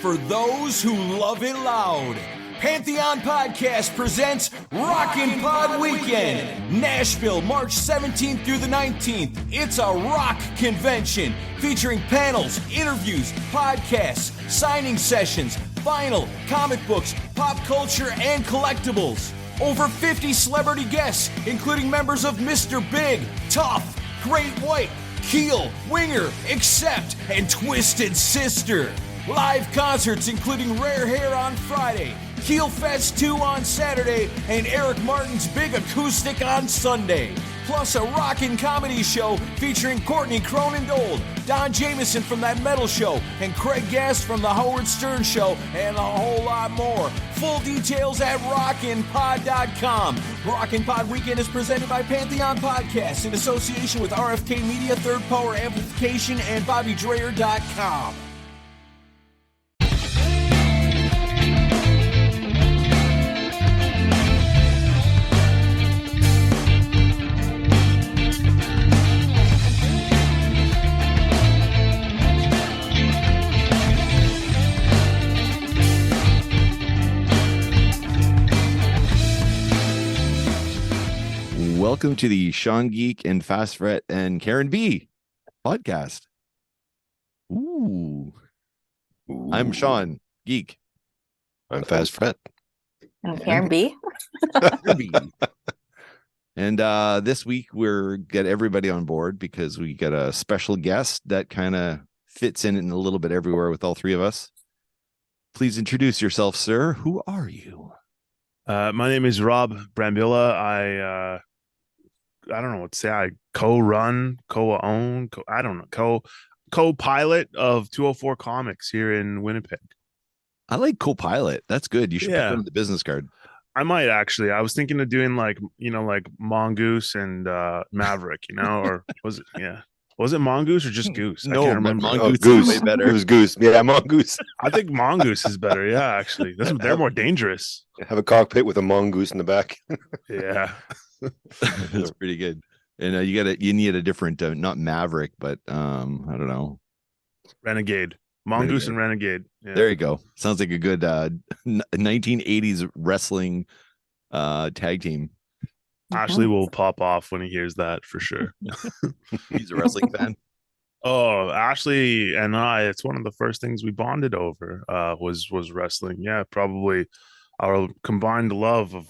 for those who love it loud. Pantheon Podcast presents RocknPod Weekend, Nashville, March 17th through the 19th. It's a rock convention featuring panels, interviews, podcasts, signing sessions, vinyl, comic books, pop culture, and collectibles. Over 50 celebrity guests, including members of Mr. Big, Tough, Great White, Keel, Winger, Accept, and Twisted Sister. Live concerts including Rare Hair on Friday, Keel Fest 2 on Saturday, and Eric Martin's Big Acoustic on Sunday. Plus a rockin' comedy show featuring Courtney Cronin-Dold, Don Jameson from That Metal Show, and Craig Gass from The Howard Stern Show, and a whole lot more. Full details at RocknPod.com. RocknPod Weekend is presented by Pantheon Podcasts in association with RFK Media, Third Power Amplification, and BobbyDreyer.com. Welcome to the Sean Geek and Fast Fret and Karen B podcast. Ooh. I'm Sean Geek. I'm Fast Fret. I'm Karen B. And this week we're get everybody on board because we got a special guest that kind of fits in a little bit everywhere with all three of us. Please introduce yourself, sir. Who are you? My name is Rob Brambilla. I don't know what to say. I co-run, co-own, co-pilot of 204Comics here in Winnipeg. I like co-pilot. That's good. You should put that on the business card. I might actually. I was thinking of doing like Mongoose and Maverick, or was it? Yeah. Was it Mongoose or just Goose? No, I can't remember. Mongoose Goose. is way better. It was Goose. Yeah, Mongoose. I think Mongoose is better. Yeah, actually. They're more dangerous. Have a cockpit with a mongoose in the back. Yeah. That's pretty good. And you need a different not Maverick, but I don't know, Renegade. Mongoose and Renegade. Yeah. There you go. Sounds like a good 1980s wrestling tag team. Ashley will pop off when he hears that for sure. He's a wrestling fan. Oh, Ashley and I, it's one of the first things we bonded over was wrestling. Yeah, probably our combined love of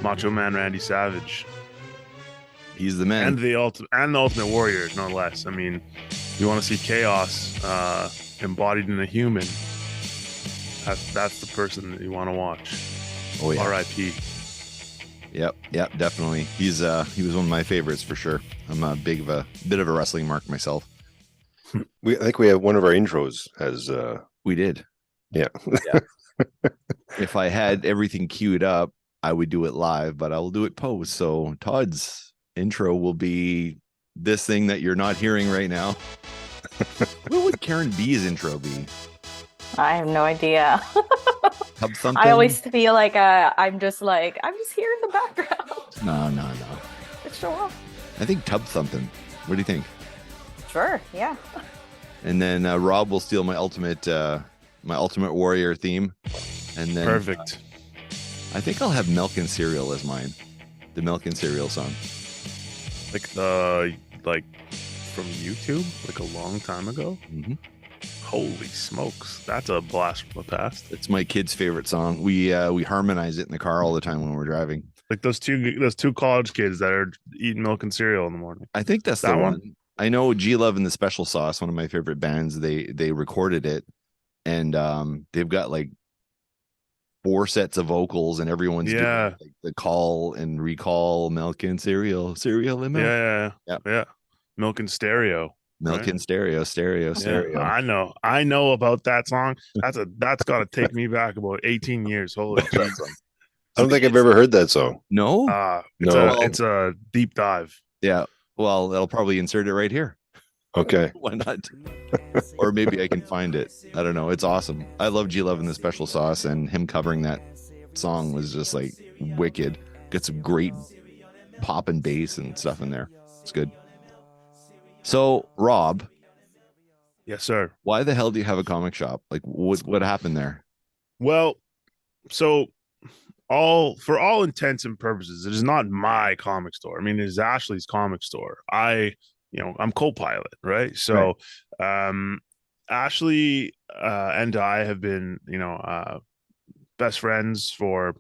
Macho Man Randy Savage. He's the man. And the Ultimate Warrior, no less. I mean, you want to see chaos embodied in a human. That's the person that you want to watch. Oh yeah. R.I.P. Yep, definitely. He was one of my favorites for sure. I'm a bit of a wrestling mark myself. I think we have one of our intros has we did. Yeah. If I had everything queued up, I would do it live, but I will do it post. So Todd's intro will be this thing that you're not hearing right now. What would Karen B's intro be? I have no idea. Something? I always feel like I'm just here in the background. No. Show up. I think Tub Thumping. What do you think? Sure, yeah. And then Rob will steal my Ultimate Warrior theme. And then Perfect. I think I'll have Milk and Cereal as mine. The Milk and Cereal song. Like from YouTube, like a long time ago. Mm-hmm. Holy smokes, that's a blast from the past. It's my kid's favorite song. We harmonize it in the car all the time when we're driving. Like those two college kids that are eating milk and cereal in the morning. I think that's that the one. I know G Love and the Special Sauce, one of my favorite bands. They recorded it, and they've got like 4 sets of vocals, and everyone's doing like the call and recall, milk and cereal and milk. Yeah. Milk and stereo. Milk and stereo. Yeah, I know about that song. That's got to take me back about 18 years. Holy Jesus. I don't think I've ever heard that song. No? It's a deep dive. Yeah. Well, that'll probably insert it right here. Okay. Why not? Or maybe I can find it. I don't know. It's awesome. I love G Love and the Special Sauce, and him covering that song was just like wicked. Got some great pop and bass and stuff in there. It's good. So, Rob, Yes, sir. Why the hell do you have a comic shop? Like, what happened there? Well, so for all intents and purposes, it is not my comic store. I mean, it is Ashley's comic store. I'm co-pilot, right? Right. So, Ashley and I have been, best friends for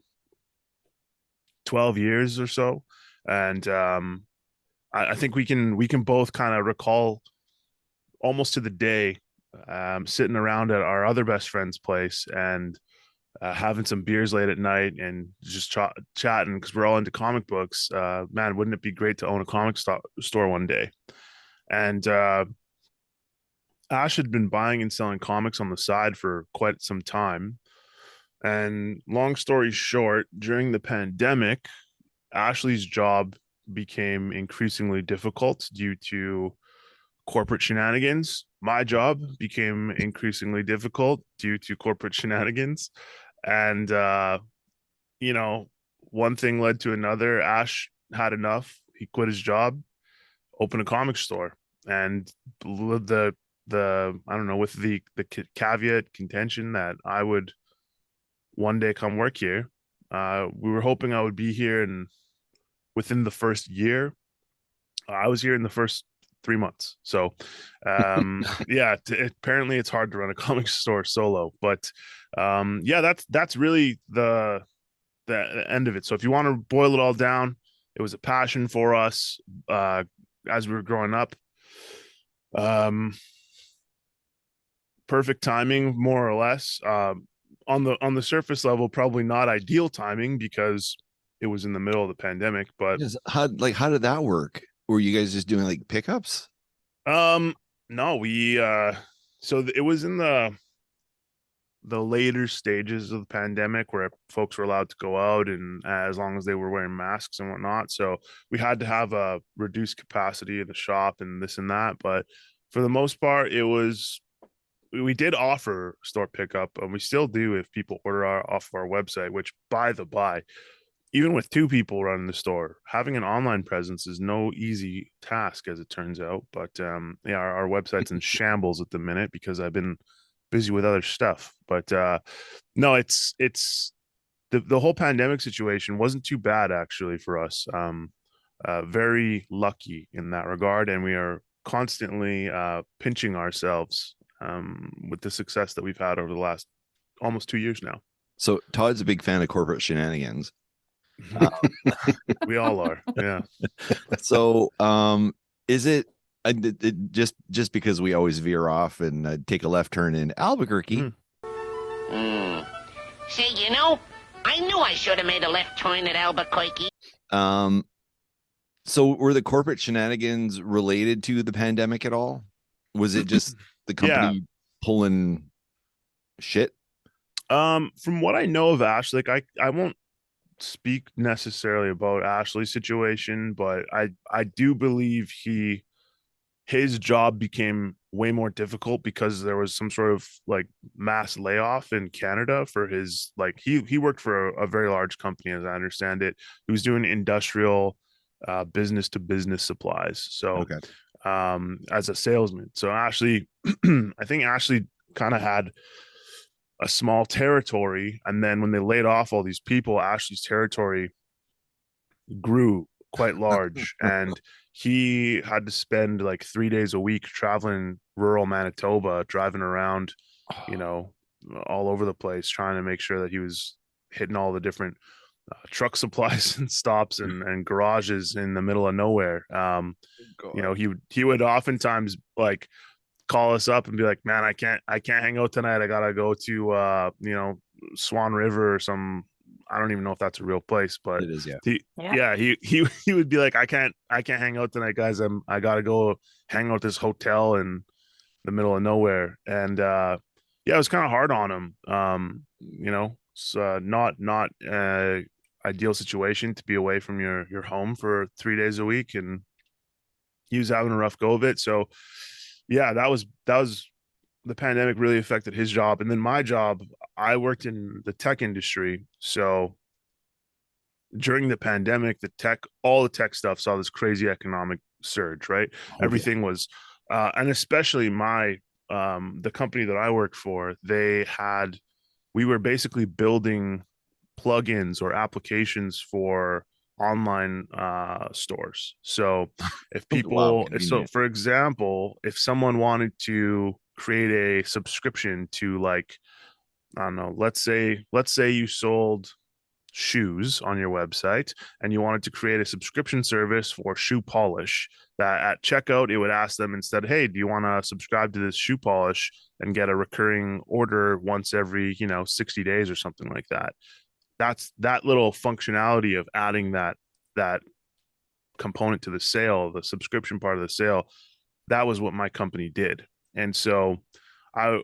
12 years or so, and I think we can both kind of recall almost to the day, sitting around at our other best friend's place and having some beers late at night and just chatting because we're all into comic books. Man, wouldn't it be great to own a comic store one day? And Ash had been buying and selling comics on the side for quite some time. And long story short, during the pandemic, Ashley's job became increasingly difficult due to corporate shenanigans. My job became increasingly difficult due to corporate shenanigans. And one thing led to another. Ash had enough. He quit his job, opened a comic store, and the I don't know, with the caveat contention that I would one day come work here. We were hoping I would be here, and within the first year, I was here in the first 3 months. So, yeah, apparently it's hard to run a comic store solo, but yeah, that's really the end of it. So if you want to boil it all down, it was a passion for us as we were growing up. Perfect timing, more or less. On the surface level, probably not ideal timing because it was in the middle of the pandemic. But How did that work? Were you guys just doing like pickups? No, it was in the later stages of the pandemic where folks were allowed to go out, and as long as they were wearing masks and whatnot. So we had to have a reduced capacity in the shop and this and that. But for the most part, we did offer store pickup, and we still do if people order off our website, which, by the by, even with two people running the store, having an online presence is no easy task, as it turns out. But yeah, our website's in shambles at the minute because I've been busy with other stuff. But no, it's the whole pandemic situation wasn't too bad actually for us. Very lucky in that regard, and we are constantly pinching ourselves with the success that we've had over the last almost 2 years now. So Todd's a big fan of corporate shenanigans. We all are. Yeah. So is it just because we always veer off and take a left turn in Albuquerque? See, I knew I should have made a left turn at Albuquerque. So were the corporate shenanigans related to the pandemic at all? Was it just the company pulling shit? From what I know of Ash, like I won't speak necessarily about Ashley's situation, but I do believe his job became way more difficult because there was some sort of like mass layoff in Canada for his, like he worked for a very large company, as I understand it. He was doing industrial business to business supplies. So Okay. As a salesman. So Ashley, I think Ashley kind of had a small territory, and then when they laid off all these people, Ashley's territory grew quite large, and he had to spend like 3 days a week traveling rural Manitoba, driving around, all over the place, trying to make sure that he was hitting all the different truck supplies and stops and garages in the middle of nowhere. He would oftentimes like call us up and be like, man, I can't hang out tonight. I gotta go to Swan River or some, I don't even know if that's a real place, but It is, yeah. He would be like, I can't hang out tonight, guys. I gotta go hang out at this hotel in the middle of nowhere. And it was kind of hard on him. It's not ideal situation to be away from your home for 3 days a week, and he was having a rough go of it. So yeah, that was the pandemic really affected his job. And then my job, I worked in the tech industry. So during the pandemic, all the tech stuff saw this crazy economic surge, right? Okay. Everything was, and especially my the company that I worked for, we were basically building plugins or applications for online stores. So if Wow, so convenient. for example, if someone wanted to create a subscription to, like, I don't know, let's say you sold shoes on your website and you wanted to create a subscription service for shoe polish, that at checkout it would ask them instead, hey, do you want to subscribe to this shoe polish and get a recurring order once every 60 days or something like that. That's that little functionality of adding that component to the sale, the subscription part of the sale. That was what my company did. And so I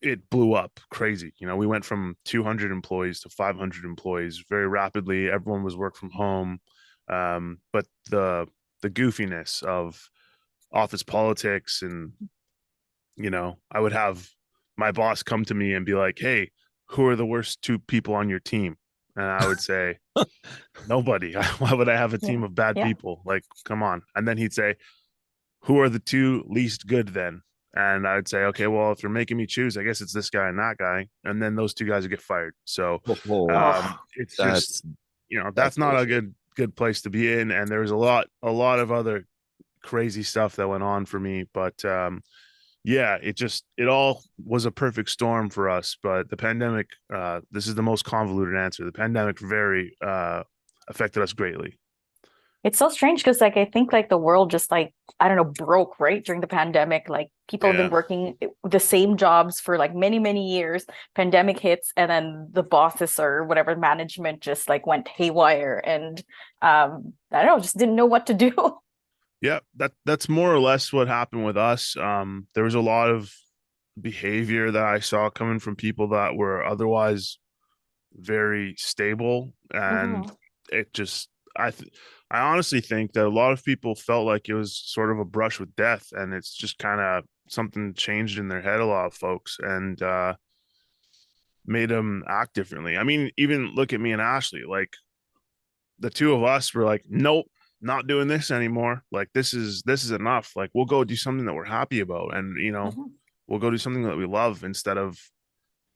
it blew up crazy. We went from 200 employees to 500 employees very rapidly. Everyone was work from home. But the goofiness of office politics, and I would have my boss come to me and be like, hey, who are the worst two people on your team? And I would say, nobody. Why would I have a team of bad people? Like, come on. And then he'd say, who are the two least good then? And I'd say, okay, well, if you're making me choose, I guess it's this guy and that guy. And then those two guys would get fired. So it's just, that's not a good place to be in. And there was a lot of other crazy stuff that went on for me. But it all was a perfect storm for us. But the pandemic, this is the most convoluted answer. The pandemic very affected us greatly. It's so strange because like I think like the world just like, I don't know, broke right during the pandemic. Like people have been working the same jobs for like many, many years. Pandemic hits and then the bosses or whatever management just like went haywire and I don't know, just didn't know what to do. Yeah, that's more or less what happened with us. There was a lot of behavior that I saw coming from people that were otherwise very stable, and it just I honestly think that a lot of people felt like it was sort of a brush with death, and it's just kind of something changed in their head, a lot of folks, and made them act differently. I mean, even look at me and Ashley, like the two of us were like, nope, not doing this anymore. Like this is enough. Like we'll go do something that we're happy about, and we'll go do something that we love instead of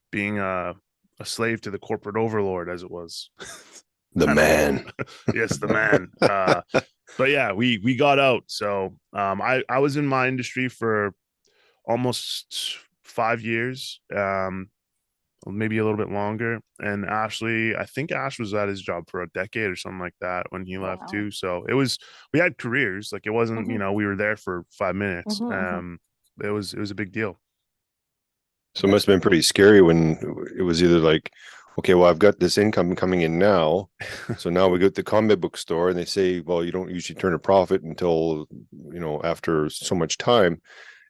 being a slave to the corporate overlord, as it was. The man. Yes, the man. But yeah, we got out. So I was in my industry for almost 5 years, maybe a little bit longer. And Ashley, I think Ash was at his job for a decade or something like that when he left too. So we had careers. Like it wasn't, we were there for 5 minutes. It was a big deal. So it must have been pretty scary when it was either like, okay, well, I've got this income coming in now. So now we go to the comic book store and they say, well, you don't usually turn a profit until, after so much time.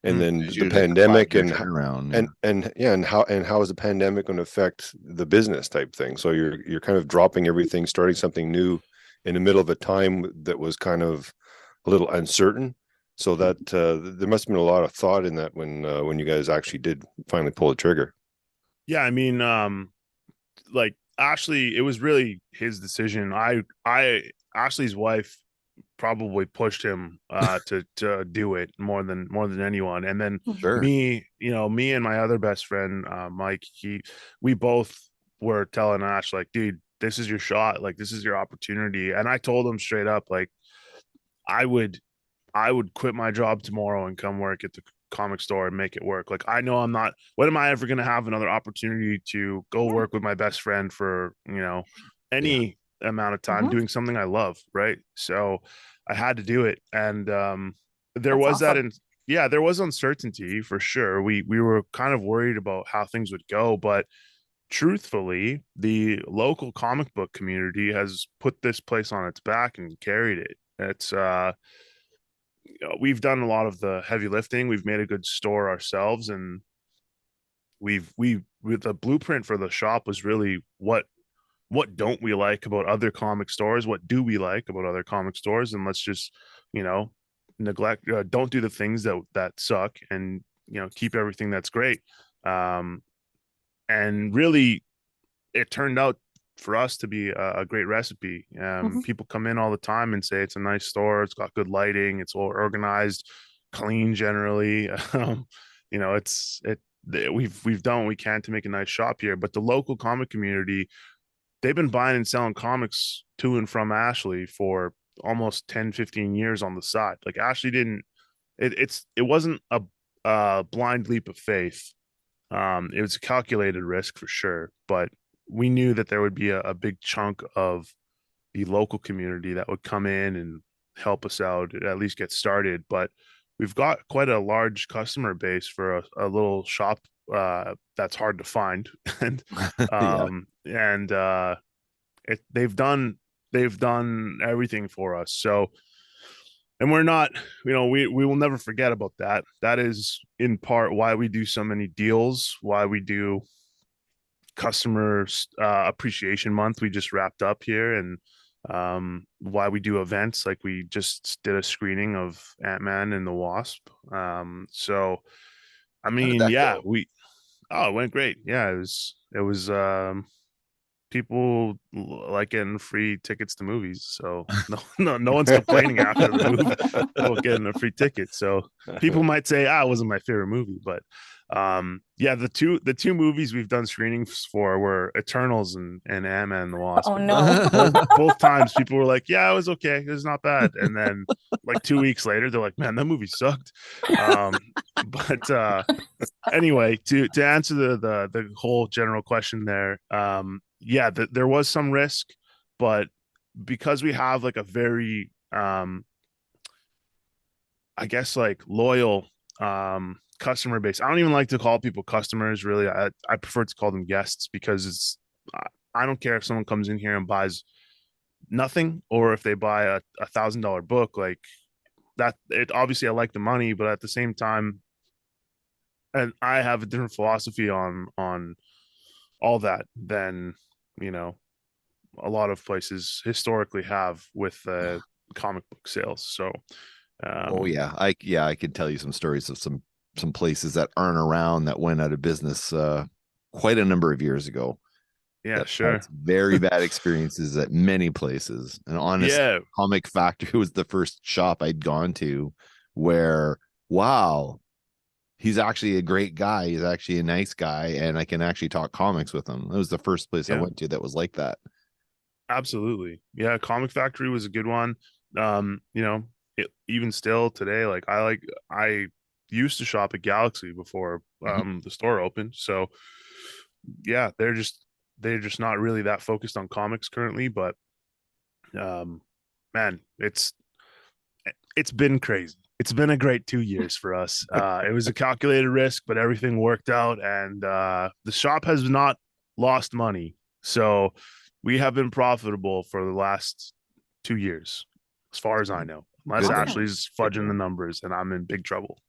And then the pandemic and how is the pandemic going to affect the business type thing? So you're kind of dropping everything, starting something new in the middle of a time that was kind of a little uncertain. So that there must have been a lot of thought in that when you guys actually did finally pull the trigger. Yeah, I mean, like Ashley, it was really his decision. Ashley's wife probably pushed him to do it more than anyone. And then me and my other best friend, Mike, we both were telling Ash, like, dude, this is your shot, like this is your opportunity. And I told him straight up, like, I would quit my job tomorrow and come work at the comic store and make it work. Like, I know I'm not, when am I ever going to have another opportunity to go work with my best friend for, any amount of time doing something I love. Right. So I had to do it. And there was awesome. There was uncertainty for sure. We were kind of worried about how things would go, but truthfully, the local comic book community has put this place on its back and carried it. It's we've done a lot of the heavy lifting. We've made a good store ourselves, and with the blueprint for the shop was really what don't we like about other comic stores? What do we like about other comic stores? And let's just, neglect, don't do the things that suck, and, keep everything that's great. And really, it turned out for us to be a great recipe. People come in all the time and say it's a nice store. It's got good lighting. It's well organized, clean generally. we've done what we can to make a nice shop here, but the local comic community, they've been buying and selling comics to and from Ashley for almost 10-15 years on the side. Like Ashley didn't it wasn't a blind leap of faith. It was a calculated risk for sure, but we knew that there would be a big chunk of the local community that would come in and help us out, at least get started. But we've got quite a large customer base for a little shop that's hard to find. And they've done everything for us. So, and we're not, we will never forget about that. That is in part why we do so many deals, why we do customer appreciation month we just wrapped up here, and why we do events like we just did a screening of Ant-Man and the Wasp. So I mean, yeah, go? it went great. Yeah, it was people like getting free tickets to movies, so no one's complaining after the movie about getting a free ticket. So people might say, it wasn't my favorite movie, but yeah, the two movies we've done screenings for were Eternals and Ant-Man and the Wasp. Oh no. both times people were like, yeah, it was okay, it was not bad, and then like 2 weeks later they're like, man, that movie sucked. But anyway, to answer the whole general question there, yeah, there was some risk, but because we have like a very I guess like loyal customer base. I don't even like to call people customers, really. I prefer to call them guests, because I don't care if someone comes in here and buys nothing, or if they buy a $1,000 book. Like that, it obviously I like the money, but at the same time, and I have a different philosophy on all that than a lot of places historically have with comic book sales. So I could tell you some stories of some places that aren't around that went out of business quite a number of years ago. Yeah, sure. Very bad experiences at many places. And honestly, Comic Factory was the first shop I'd gone to where, wow, he's actually a great guy. He's actually a nice guy, and I can actually talk comics with him. It was the first place I went to that was like that. Absolutely. Yeah, Comic Factory was a good one. Even still today, like I used to shop at Galaxy before the store opened. So yeah, they're just not really that focused on comics currently, but man, it's been crazy. It's been a great 2 years for us. It was a calculated risk, but everything worked out, and the shop has not lost money. So we have been profitable for the last 2 years, as far as I know. Unless Ashley's fudging the numbers, and I'm in big trouble.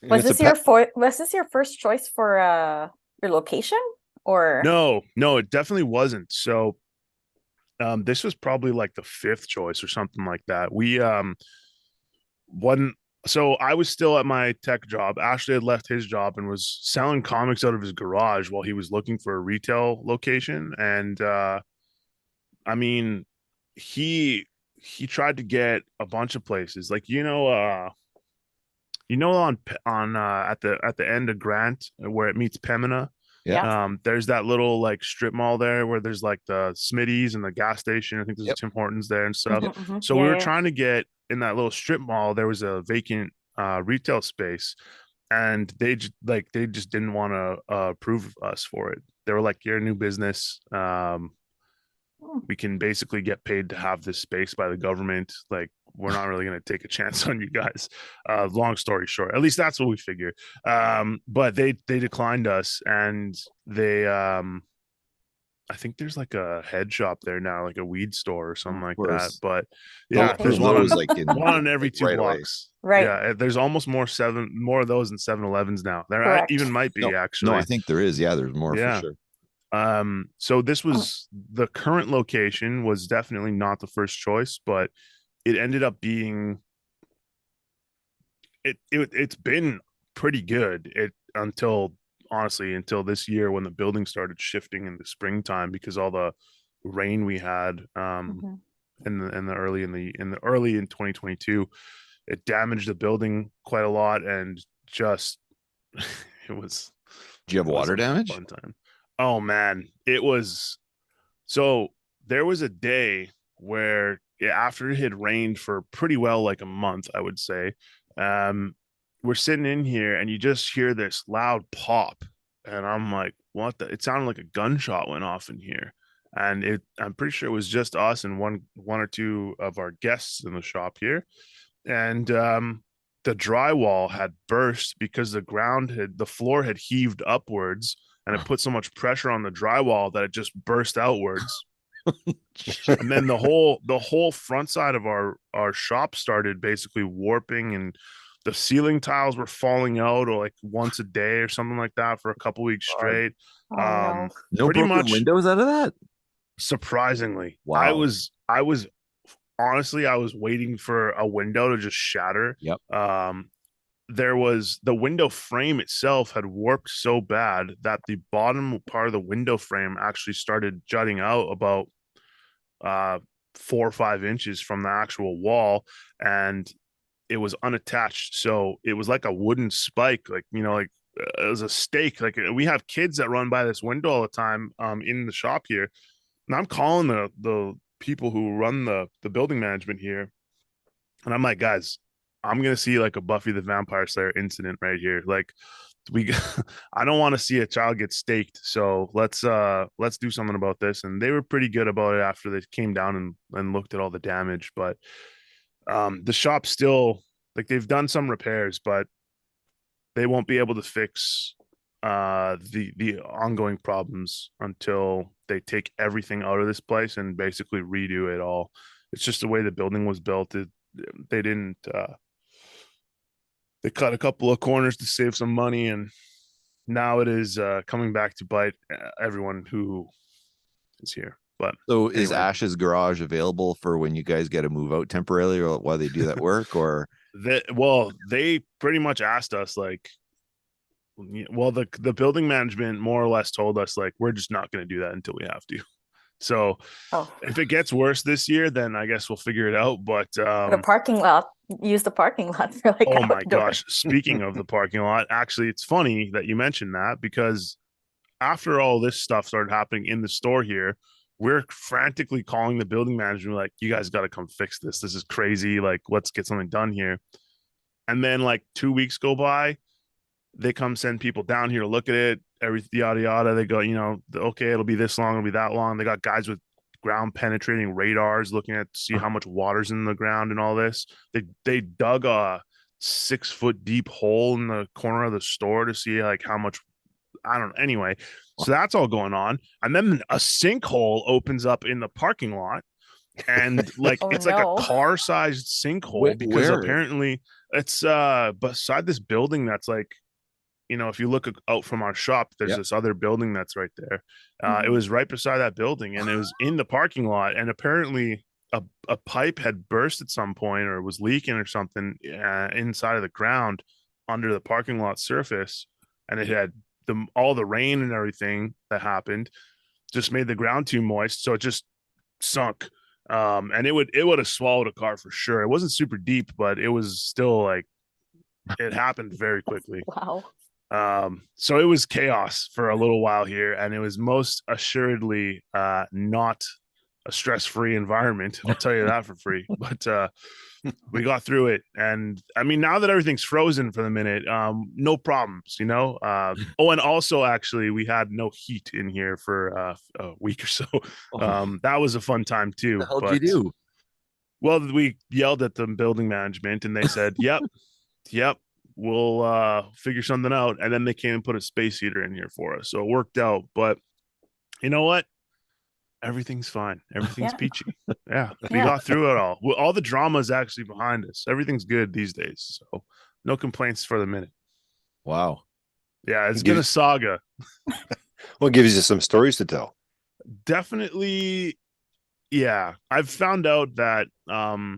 Was this your first choice for your location, or no, it definitely wasn't. So this was probably like the 5th choice or something like that. So I was still at my tech job. Ashley had left his job and was selling comics out of his garage while he was looking for a retail location. And I mean, he tried to get a bunch of places, like on at the end of Grant where it meets Pemina. Yeah. There's that little like strip mall there where there's like the Smitty's and the gas station. I think there's a Tim Hortons there and stuff. So we were trying to get in that little strip mall. There was a vacant retail space, and they just didn't want to approve us for it. They were like, "You're a new business. We can basically get paid to have this space by the government. Like, we're not really going to take a chance on you guys." Long story short, at least that's what we figured. But they declined us, and they I think there's like a head shop there now, like a weed store or something like that. But yeah, there's one on every 2 blocks. Right. Yeah, there's almost more of those in 7-Elevens now. There even might be actually. No, I think there is. Yeah, there's more for sure. So this was the current location was definitely not the first choice, but it ended up being it's been pretty good until this year, when the building started shifting in the springtime because all the rain we had in early in 2022. It damaged the building quite a lot, and just it was. Do you have water damage? Fun time. Oh man, it was. So there was a day where after it had rained for pretty well like a month, I would say, we're sitting in here and you just hear this loud pop, and I'm like, what the? It sounded like a gunshot went off in here. And I'm pretty sure it was just us and one or two of our guests in the shop here. And the drywall had burst because the floor had heaved upwards, and it put so much pressure on the drywall that it just burst outwards. And then the whole front side of our shop started basically warping, and the ceiling tiles were falling out or like once a day or something like that for a couple weeks straight. Oh, no. No pretty broken much windows out of that? surprisingly. Wow. I was honestly, I was waiting for a window to just shatter. Yep. There was the window frame itself had warped so bad that the bottom part of the window frame actually started jutting out about 4 or 5 inches from the actual wall, and it was unattached. So it was like a wooden spike, like, you know, like it was a stake. Like, we have kids that run by this window all the time in the shop here, and I'm calling the people who run the building management here, and I'm like, guys, I'm gonna see like a Buffy the Vampire Slayer incident right here. Like, I don't want to see a child get staked, so let's do something about this. And they were pretty good about it after they came down and looked at all the damage. But the shop still, like, they've done some repairs, but they won't be able to fix the ongoing problems until they take everything out of this place and basically redo it all. It's just the way the building was built. They didn't they cut a couple of corners to save some money, and now it is coming back to bite everyone who is here. But so is Ash's garage available for when you guys get to move out temporarily, or while they do that work? Or they pretty much asked us, like, well, the building management more or less told us, like, we're just not going to do that until we have to. So if it gets worse this year, then I guess we'll figure it out. But the parking lot, use the parking lot for like oh my outdoors. gosh, speaking of the parking lot, actually, it's funny that you mentioned that, because after all this stuff started happening in the store here, we're frantically calling the building management, like, you guys got to come fix this. This is crazy. Like, let's get something done here. And then like 2 weeks go by, they come send people down here to look at it, everything, yada yada. They go, you know, okay, it'll be this long, it'll be that long. They got guys with ground penetrating radars looking at to see how much water's in the ground and all this. They dug a 6 foot deep hole in the corner of the store to see like how much, I don't know. Anyway, so that's all going on. And then a sinkhole opens up in the parking lot, and like it's like a car-sized sinkhole, because apparently it's beside this building that's like, you know, if you look out from our shop, there's this other building that's right there. It was right beside that building, and it was in the parking lot. And apparently a pipe had burst at some point, or was leaking or something inside of the ground under the parking lot surface. And it had all the rain and everything that happened just made the ground too moist. So it just sunk. And it would have swallowed a car for sure. It wasn't super deep, but it was still like, it happened very quickly. Wow. So it was chaos for a little while here, and it was most assuredly not a stress-free environment. I'll tell you that for free. But we got through it, and I mean, now that everything's frozen for the minute, no problems, you know. Oh, and also, actually, we had no heat in here for a week or so. That was a fun time too. What the hell did you do? Well, we yelled at the building management, and they said, "Yep, we'll figure something out." And then they came and put a space heater in here for us, so it worked out. But you know what? Everything's fine. Everything's peachy. Yeah, we got through it all. All the drama is actually behind us. Everything's good these days, so no complaints for the minute. Wow. Yeah, it's been a saga. Well, it gives you some stories to tell. Definitely. Yeah, I've found out that the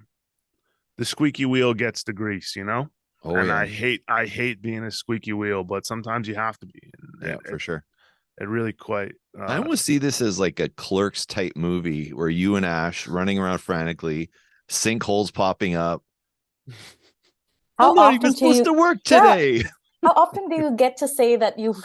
squeaky wheel gets the grease, you know. And I hate being a squeaky wheel, but sometimes you have to be. And for sure. It really quite. I almost see this as like a Clerks type movie where you and Ash running around frantically, sinkholes popping up. I'm not even supposed to work today. How often do you get to say that you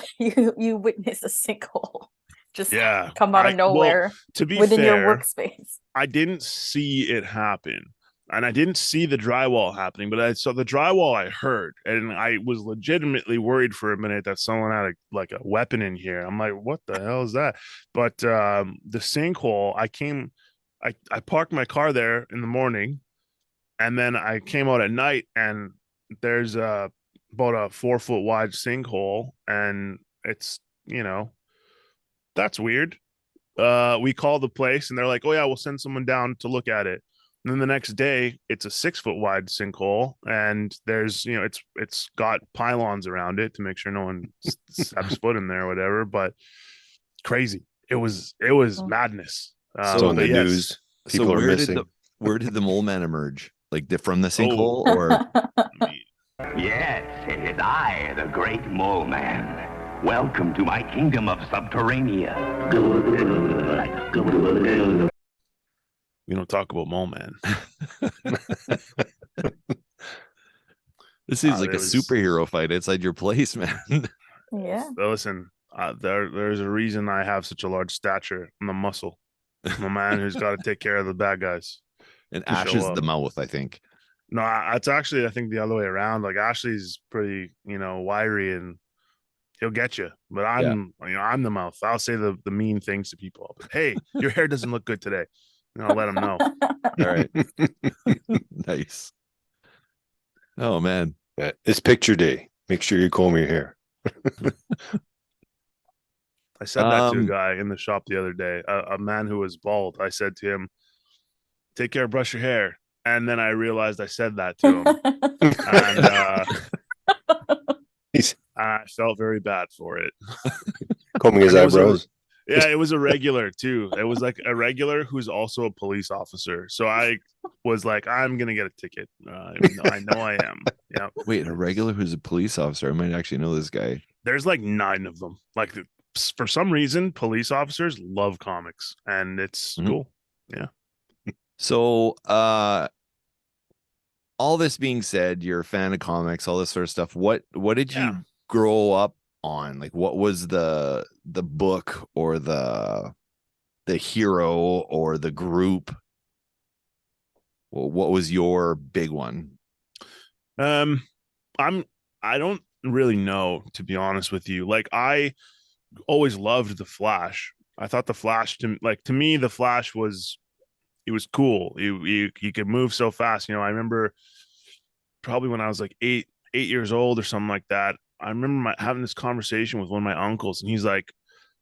witness a sinkhole just come out of nowhere to be within fair, your workspace? I didn't see it happen. And I didn't see the drywall happening, but I saw the drywall. I heard, and I was legitimately worried for a minute that someone had a weapon in here. I'm like, what the hell is that? But the sinkhole, I parked my car there in the morning, and then I came out at night, and there's about a 4-foot wide sinkhole, and it's that's weird. We called the place, and they're like, oh yeah, we'll send someone down to look at it. And then the next day, it's a 6-foot wide sinkhole, and there's it's got pylons around it to make sure no one steps foot in there or whatever. But crazy, it was madness. So in the news, people are missing. Where did the mole man emerge? Like from the sinkhole, or? Yes, it is I, the great mole man. Welcome to my kingdom of Subterranea. We don't talk about Mole Man. This seems like a superhero fight inside your place, man. Yeah. Listen, there's a reason I have such a large stature. I'm a muscle. I'm a man who's got to take care of the bad guys. And Ash is the mouth, I think. No, it's actually, I think, the other way around. Like, Ashley's pretty, wiry, and he'll get you. But I'm the mouth. I'll say the mean things to people. But, hey, your hair doesn't look good today. And I'll let them know. All right. Nice. Oh, man. It's picture day. Make sure you comb your hair. I said that to a guy in the shop the other day, a man who was bald. I said to him, take care, brush your hair. And then I realized I said that to him. And I felt very bad for it. Combing his eyebrows. It was a regular too. It was like a regular who's also a police officer. So I was like, I'm going to get a ticket. I know I am. Yeah. Wait, a regular who's a police officer? I might actually know this guy. There's like 9 of them. Like, for some reason, police officers love comics, and it's cool. Yeah. So, all this being said, you're a fan of comics, all this sort of stuff. What did you grow up on? Like, what was the book or the hero or the group? Well, what was your big one? I don't really know, to be honest with you. Like, I always loved the Flash. I thought the Flash, to me, the Flash was cool. You could move so fast. I remember probably when I was like 8 years old or something like that. I remember having this conversation with one of my uncles, and he's like,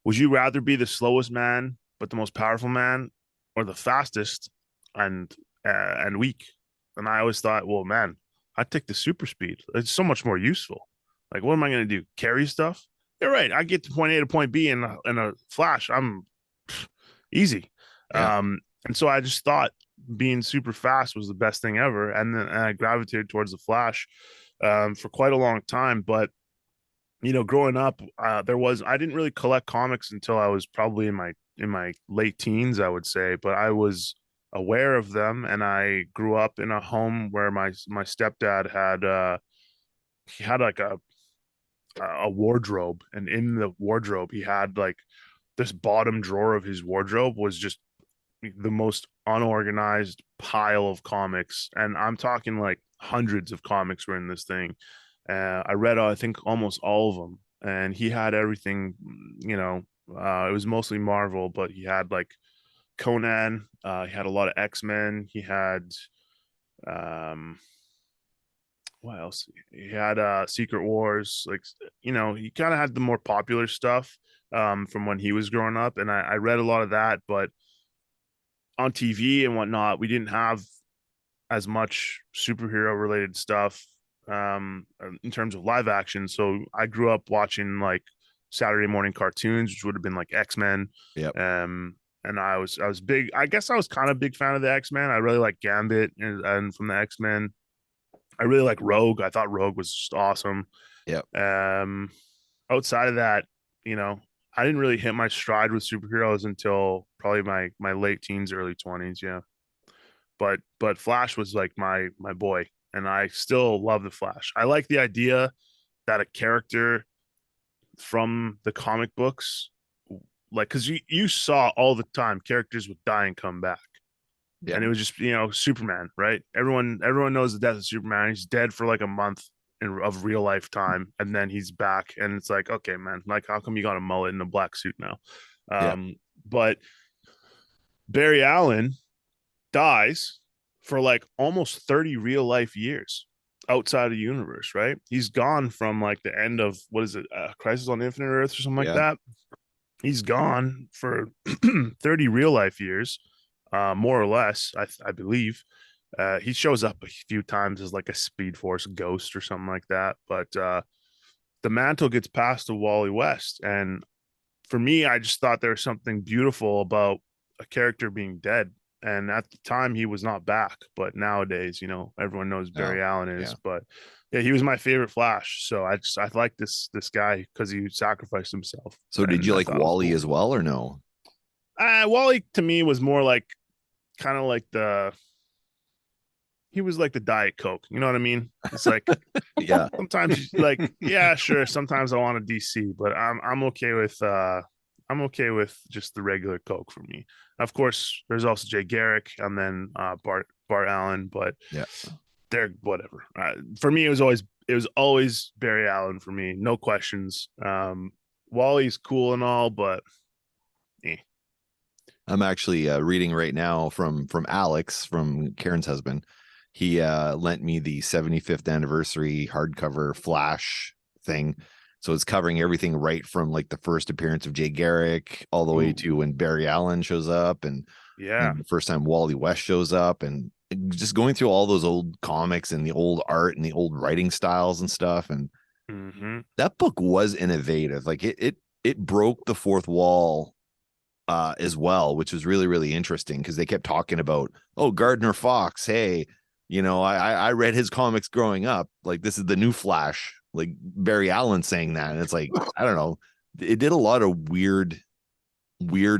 would you rather be the slowest man but the most powerful man, or the fastest and weak? And I always thought, well, man, I'd take the super speed. It's so much more useful. Like, what am I going to do? Carry stuff? You're right. I get to point A to point B in a flash. I'm easy. Yeah. And so I just thought being super fast was the best thing ever. And then I gravitated towards the Flash for quite a long time. But, growing up, I didn't really collect comics until I was probably in my late teens, I would say. But I was aware of them, and I grew up in a home where my stepdad had like a wardrobe, and in the wardrobe he had like this bottom drawer of his wardrobe was just the most unorganized pile of comics, and I'm talking like hundreds of comics were in this thing. I read I think almost all of them, and he had everything. It was mostly Marvel, but he had like Conan, he had a lot of X-Men, he had what else? He had Secret Wars. Like, he kind of had the more popular stuff from when he was growing up, and I read a lot of that. But on TV and whatnot, we didn't have as much superhero related stuff in terms of live action. So I grew up watching like Saturday morning cartoons, which would have been like X-Men. Yep. And I was big. I guess I was kind of big fan of the X-Men. I really like Gambit and from the X-Men. I really like Rogue. I thought Rogue was just awesome. Yep. Outside of that, I didn't really hit my stride with superheroes until probably my late teens, early 20s. Yeah. But Flash was like my boy, and I still love the Flash. I like the idea that a character from the comic books, like, because you saw all the time characters would die and come back. Yeah. And it was just, Superman, right? Everyone knows the death of Superman. He's dead for like a month of real life time, and then he's back, and it's like, okay, man, like, how come you got a mullet and a black suit now? But Barry Allen dies for like almost 30 real life years outside of the universe, right? He's gone from like the end of, what is it, Crisis on Infinite Earths or something like that. He's gone for 30 real life years, more or less, I believe. He shows up a few times as like a Speed Force ghost or something like that. But the mantle gets passed to Wally West. And for me, I just thought there was something beautiful about a character being dead. And at the time, he was not back. But nowadays, everyone knows Barry Allen is. Yeah. But yeah, he was my favorite Flash. So I like this guy because he sacrificed himself. So did you like Wally cool as well, or no? Wally to me was more like kind of like he was like the Diet Coke. You know what I mean? It's like, yeah. Sometimes like, yeah, sure. Sometimes I want a DC, but I'm okay with just the regular Coke for me. Of course, there's also Jay Garrick and then Bart Allen, but yeah, they're whatever. For me, it was always Barry Allen for me, no questions. Wally's cool and all, but I'm actually reading right now from Alex, from Karen's husband. He lent me the 75th anniversary hardcover Flash thing. So it's covering everything right from like the first appearance of Jay Garrick all the way to when Barry Allen shows up, and the first time Wally West shows up, and just going through all those old comics and the old art and the old writing styles and stuff. And that book was innovative. Like it broke the fourth wall as well, which was really, really interesting, because they kept talking about, Gardner Fox. Hey, I read his comics growing up. Like, this is the new Flash. Like Barry Allen saying that, and it's like, I don't know, it did a lot of weird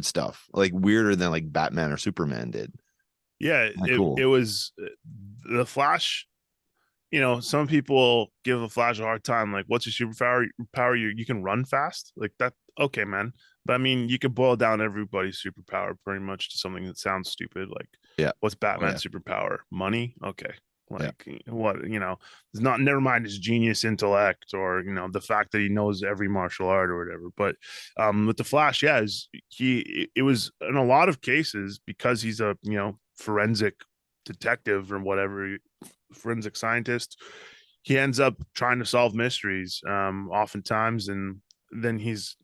stuff, like weirder than like Batman or Superman did. Yeah, it was the Flash. Some people give the Flash a hard time. Like, what's your superpower? You can run fast. Like that. Okay, man. But I mean, you could boil down everybody's superpower pretty much to something that sounds stupid. Like, what's Batman's superpower? Money. Okay. Like what, never mind his genius intellect, or the fact that he knows every martial art or whatever. But with the Flash, it was in a lot of cases, because he's a forensic detective or whatever, forensic scientist, he ends up trying to solve mysteries oftentimes, and then he's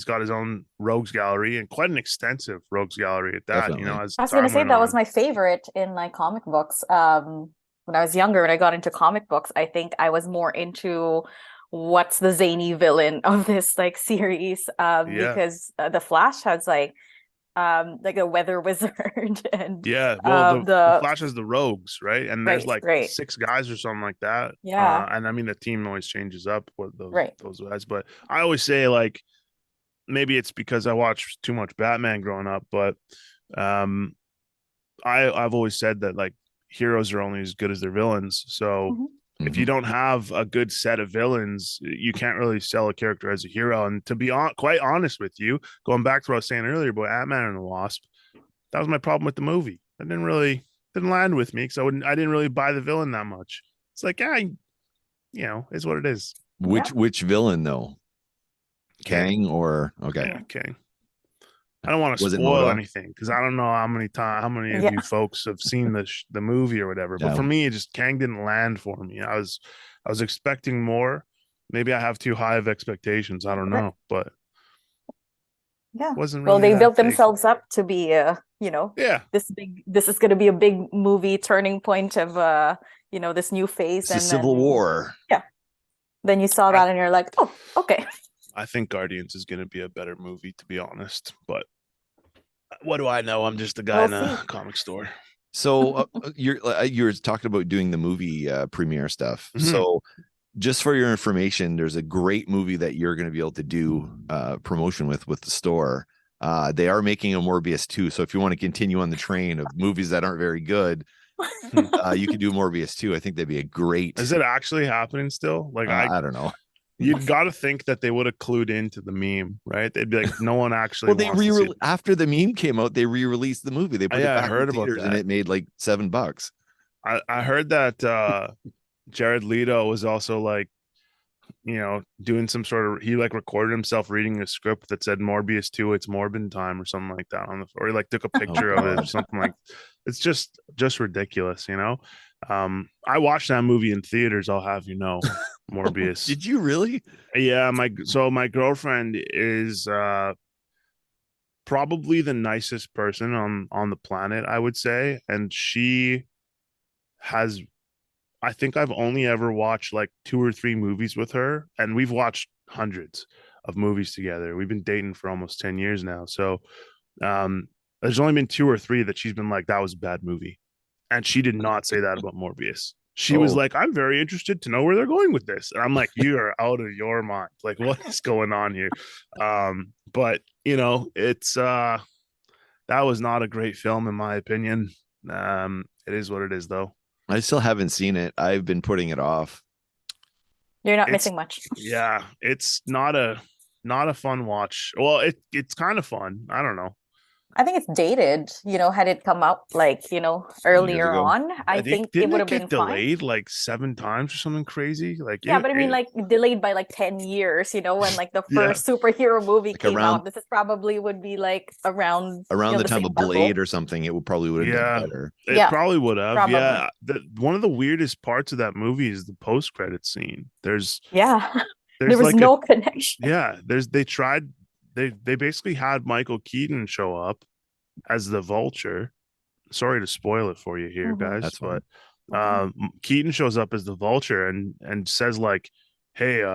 got his own rogues gallery, and quite an extensive rogues gallery at that. I was going to say that was my favorite in like comic books. When I was younger and I got into comic books, I think I was more into what's the zany villain of this like series, because the Flash has like a weather wizard, and the Flash has the rogues, right? And there's like 6 guys or something like that. And I mean, the team always changes up with those guys, but I always say, like, maybe it's because I watched too much Batman growing up, but I've always said that like heroes are only as good as their villains. So if you don't have a good set of villains, you can't really sell a character as a hero. And to be quite honest with you, going back to what I was saying earlier about Ant-Man and the Wasp, that was my problem with the movie. It didn't land with me, because I didn't really buy the villain that much. It's like, it's what it is. Which villain though? Kang or okay? Yeah, Kang. I don't want to spoil anything, because I don't know how many of you folks have seen the movie or whatever. But for me, Kang didn't land for me. I was expecting more. Maybe I have too high of expectations. I don't know, but wasn't really. Well, they built themselves up to be this is going to be a big movie turning point of this new phase. It's a Civil War. Yeah. Then you saw that and you're like, oh, okay. I think Guardians is going to be a better movie, to be honest. But what do I know? I'm just a guy in a comic store. So you're talking about doing the movie premiere stuff. So just for your information, there's a great movie that you're going to be able to do promotion with the store. They are making a Morbius 2. So if you want to continue on the train of movies that aren't very good, You could do Morbius too. I think that'd be a great. Is it actually happening still? Like I don't know. You'd got to think that they would have clued into the meme, right? They'd be like, no one actually. Well, after the meme came out, they re-released the movie. They put it back in theaters, and it made like $7. I heard that Jared Leto was also like, doing some sort of, he like recorded himself reading a script that said Morbius 2, it's Morbin time or something like that or he like took a picture of it or something like. It's just ridiculous, I watched that movie in theaters, I'll have you know. Morbius. Did you really? Yeah, my girlfriend is probably the nicest person on the planet, I would say, and she has, I think I've only ever watched like 2 or 3 movies with her, and we've watched hundreds of movies together. We've been dating for almost 10 years now, so there's only been 2 or 3 that she's been like, that was a bad movie, and she did not say that about Morbius. She was like, I'm very interested to know where they're going with this. And I'm like, you are out of your mind. Like, what is going on here? But it's that was not a great film in my opinion. It is what it is though. I still haven't seen it. I've been putting it off. You're not missing much. Yeah, it's not a fun watch. Well, it's kind of fun. I don't know. I think it's dated, had it come out like, earlier on, I think it would have been delayed like 7 times or something crazy. Like, yeah, but I mean, like delayed by like 10 years, when like the first superhero movie like came out. This is probably would be like around the time of Blade or something. It would probably would have been better. It probably would have. Probably. Yeah. One of the weirdest parts of that movie is the post-credit scene. There was like no connection. Yeah. They basically had Michael Keaton show up as the Vulture. Sorry to spoil it for you here, guys. But Keaton shows up as the Vulture and says like, hey,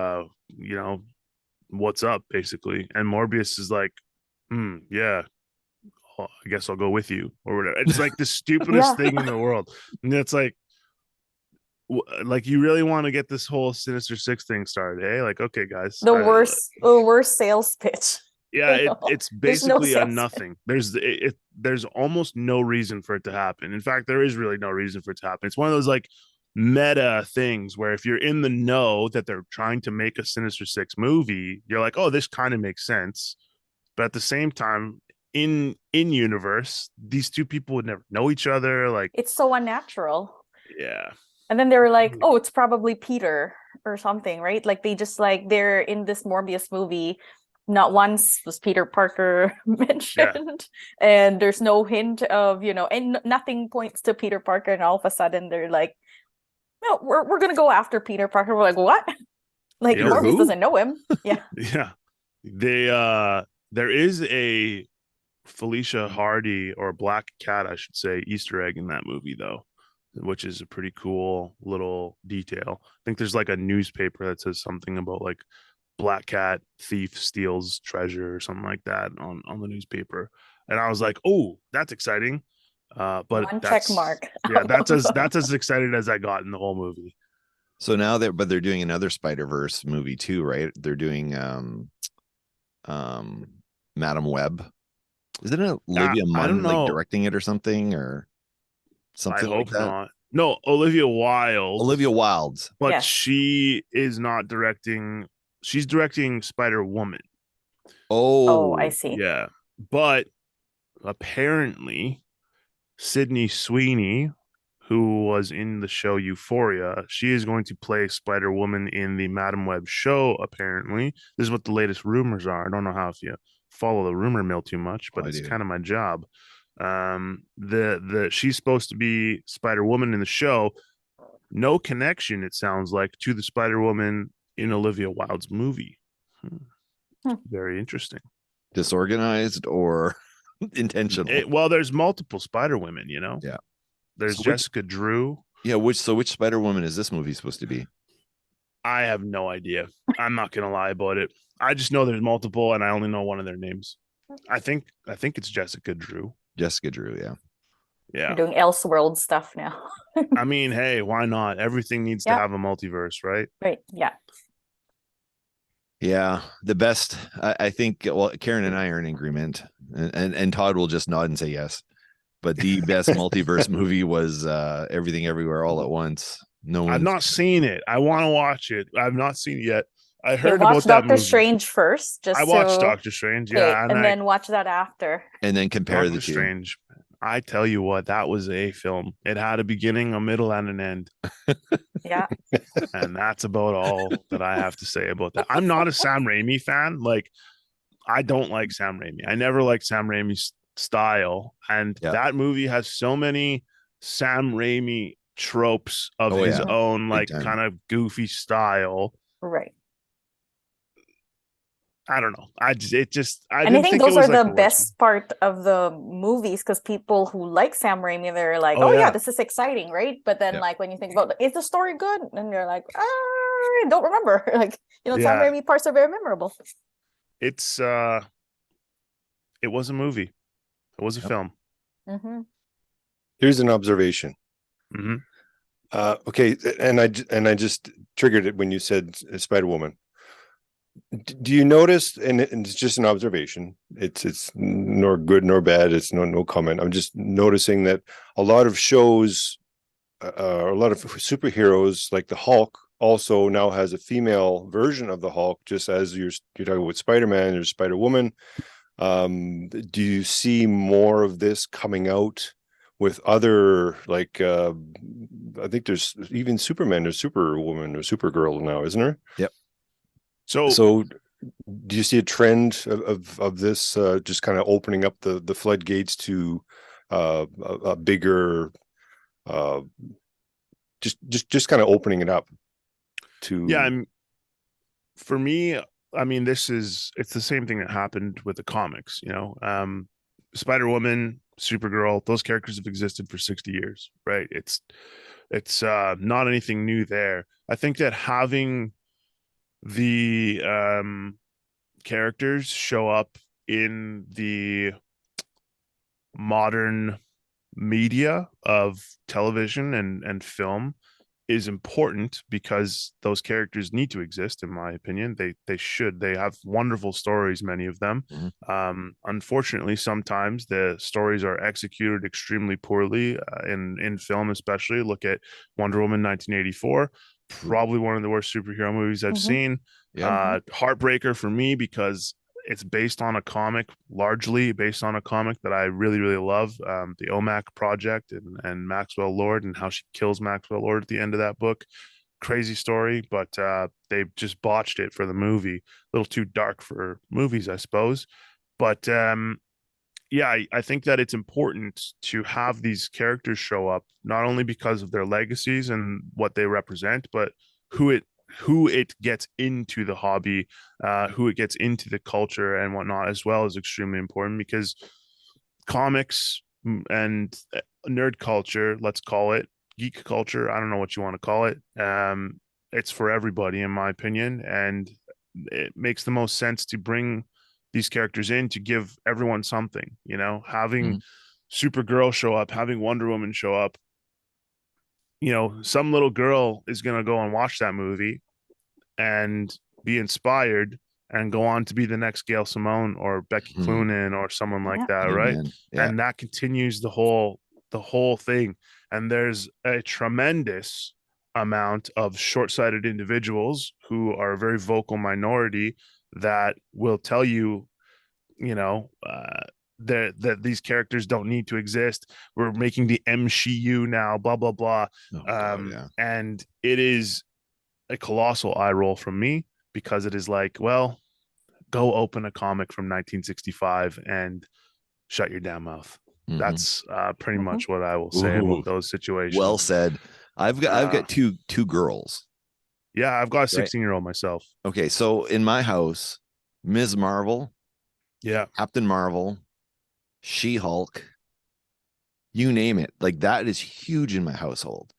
what's up, basically. And Morbius is like, yeah, I guess I'll go with you or whatever. It's like the stupidest thing in the world. And it's like you really want to get this whole Sinister Six thing started, eh? Like, okay, guys. The worst sales pitch. Yeah, it's basically a nothing. There's almost no reason for it to happen. In fact, there is really no reason for it to happen. It's one of those like meta things where if you're in the know that they're trying to make a Sinister Six movie, you're like, oh, this kind of makes sense. But at the same time, in universe, these two people would never know each other. Like, it's so unnatural. Yeah. And then they were like, oh, it's probably Peter or something, right? Like they just like they're in this Morbius movie. Not once was Peter Parker mentioned, and there's no hint of, and nothing points to Peter Parker. And all of a sudden, they're like, "No, we're gonna go after Peter Parker." We're like, "What?" Like Morbius doesn't know him. Yeah, yeah. There is a Felicia Hardy or Black Cat, I should say, Easter egg in that movie though, which is a pretty cool little detail. I think there's like a newspaper that says something about like Black Cat thief steals treasure or something like that on the newspaper, and I was like, oh, that's exciting. But one check mark. Yeah, that's as excited as I got in the whole movie. So now they're doing another Spider-Verse movie too, right? They're doing Madam Web. Isn't it Olivia Munn like directing it or something or something? I hope not. No, Olivia Wilde. But she is not directing. She's directing Spider-Woman. Oh, I see. Yeah. But apparently Sydney Sweeney, who was in the show Euphoria, she is going to play Spider-Woman in the Madam Web show, apparently. This is what the latest rumors are. I don't know how if you follow the rumor mill too much, but it's kind of my job. She's supposed to be Spider-Woman in the show. No connection, it sounds like, to the Spider-Woman in Olivia Wilde's movie. Very interesting. Disorganized or intentional? Well, there's multiple Spider-Women, Yeah. There's Jessica Drew. Yeah, which Spider-Woman is this movie supposed to be? I have no idea. I'm not gonna lie about it. I just know there's multiple, and I only know one of their names. I think it's Jessica Drew. Jessica Drew, yeah. You're doing Elseworld stuff now. I mean, hey, why not? Everything needs to have a multiverse, right? Right. Yeah. Yeah. The best, I think, well, Karen and I are in agreement, and Todd will just nod and say yes. But the best multiverse movie was Everything Everywhere All at Once. I've not seen it. I want to watch it. I've not seen it yet. I Okay, heard watch about that Doctor movie. Strange first, I just watched so. Doctor Strange, Okay, yeah, and then watch that after. And then compare the Doctor two. Strange. I tell you what, that was a film. It had a beginning, a middle, and an end. Yeah. And that's about all that I have to say about that. I'm not a Sam Raimi fan. Like, I don't like Sam Raimi. I never liked Sam Raimi's style. And that movie has so many Sam Raimi tropes of his own, like kind of goofy style. Right. I don't know. I think those are the best part of the movies, because people who like Sam Raimi, they're like, oh yeah, this is exciting, right? But then like when you think about, is the story good? And you're like, I don't remember. Like, Sam Raimi parts are very memorable. It was a movie. It was a film. Mm-hmm. Here's an observation. Mm-hmm. Okay, and I just triggered it when you said Spider-Woman. Do you notice, and it's just an observation, it's nor good nor bad, it's no comment, I'm just noticing that a lot of shows, a lot of superheroes like the Hulk also now has a female version of the Hulk, just as you're talking about Spider-Man or Spider-Woman. Do you see more of this coming out with other, like I think there's even Superman or Superwoman or Supergirl now, isn't there? Yep. So do you see a trend of this just kind of opening up the floodgates to a bigger, just kind of opening it up to? For me, I mean, it's the same thing that happened with the comics, Spider-Woman, Supergirl, those characters have existed for 60 years, right? It's not anything new there. I think that having the characters show up in the modern media of television and film is important, because those characters need to exist, in my opinion. They have wonderful stories, many of them. Mm-hmm. Unfortunately, sometimes the stories are executed extremely poorly in film, especially. Look at Wonder Woman 1984, probably one of the worst superhero movies I've seen. Heartbreaker for me, because it's largely based on a comic that I really, really love, the OMAC Project and Maxwell Lord, and how she kills Maxwell Lord at the end of that book. Crazy story, but they just botched it for the movie. A little too dark for movies, I suppose. But I think that it's important to have these characters show up, not only because of their legacies and what they represent, but who it gets into the hobby, who it gets into the culture and whatnot as well, is extremely important, because comics and nerd culture, let's call it geek culture, I don't know what you want to call it, it's for everybody, in my opinion, and it makes the most sense to bring these characters in to give everyone something, having Supergirl show up, having Wonder Woman show up. Some little girl is going to go and watch that movie and be inspired and go on to be the next Gail Simone or Becky Cloonan or someone like that, right? Yeah. And that continues the whole thing. And there's a tremendous amount of short-sighted individuals who are a very vocal minority that will tell you, that these characters don't need to exist. We're making the MCU now, blah, blah, blah. And it is a colossal eye roll from me, because it is like, well, go open a comic from 1965 and shut your damn mouth. That's pretty much what I will say about those situations. Well said. I've got two girls. Yeah, I've got a 16-year-old myself. Okay, so in my house, Ms. Marvel, Captain Marvel, She-Hulk, you name it, like that is huge in my household.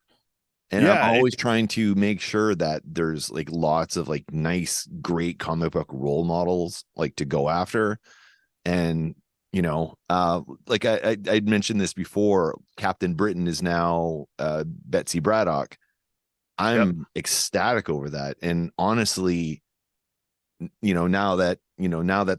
And I'm always trying to make sure that there's like lots of like nice, great comic book role models like to go after. And like I'd mentioned this before, Captain Britain is now Betsy Braddock. I'm ecstatic over that. And honestly, now that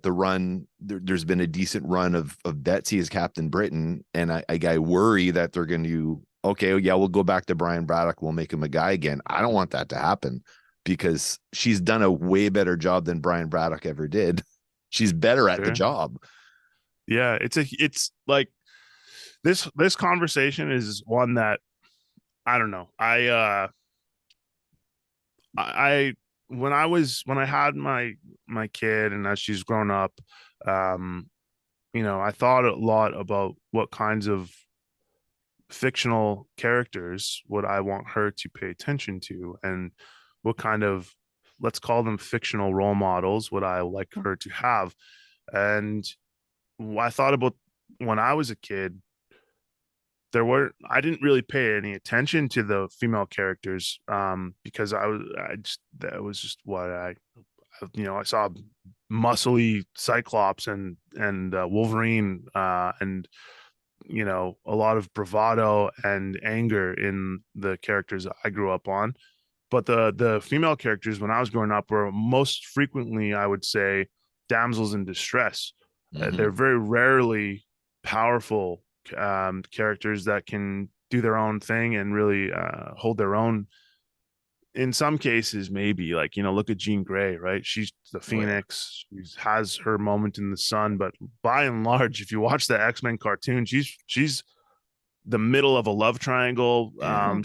the run there's been a decent run of Betsy as Captain Britain, and I worry that they're going to, okay, yeah, we'll go back to Brian Braddock, we'll make him a guy again. I don't want that to happen, because she's done a way better job than Brian Braddock ever did. She's better at the job. Yeah, it's like this conversation is one that I don't know. I when I had my kid, and as she's grown up, I thought a lot about what kinds of fictional characters would I want her to pay attention to, and what kind of, let's call them fictional role models, would I like her to have. And I thought about when I was a kid, I didn't really pay any attention to the female characters, because that was just what I saw muscly Cyclops and Wolverine, and a lot of bravado and anger in the characters I grew up on. But the female characters when I was growing up were most frequently, I would say, damsels in distress. They're very rarely powerful characters that can do their own thing and really hold their own. In some cases, maybe, like, look at Jean Grey, right? She's the Phoenix. She has her moment in the sun, but by and large, if you watch the X-Men cartoon, she's the middle of a love triangle.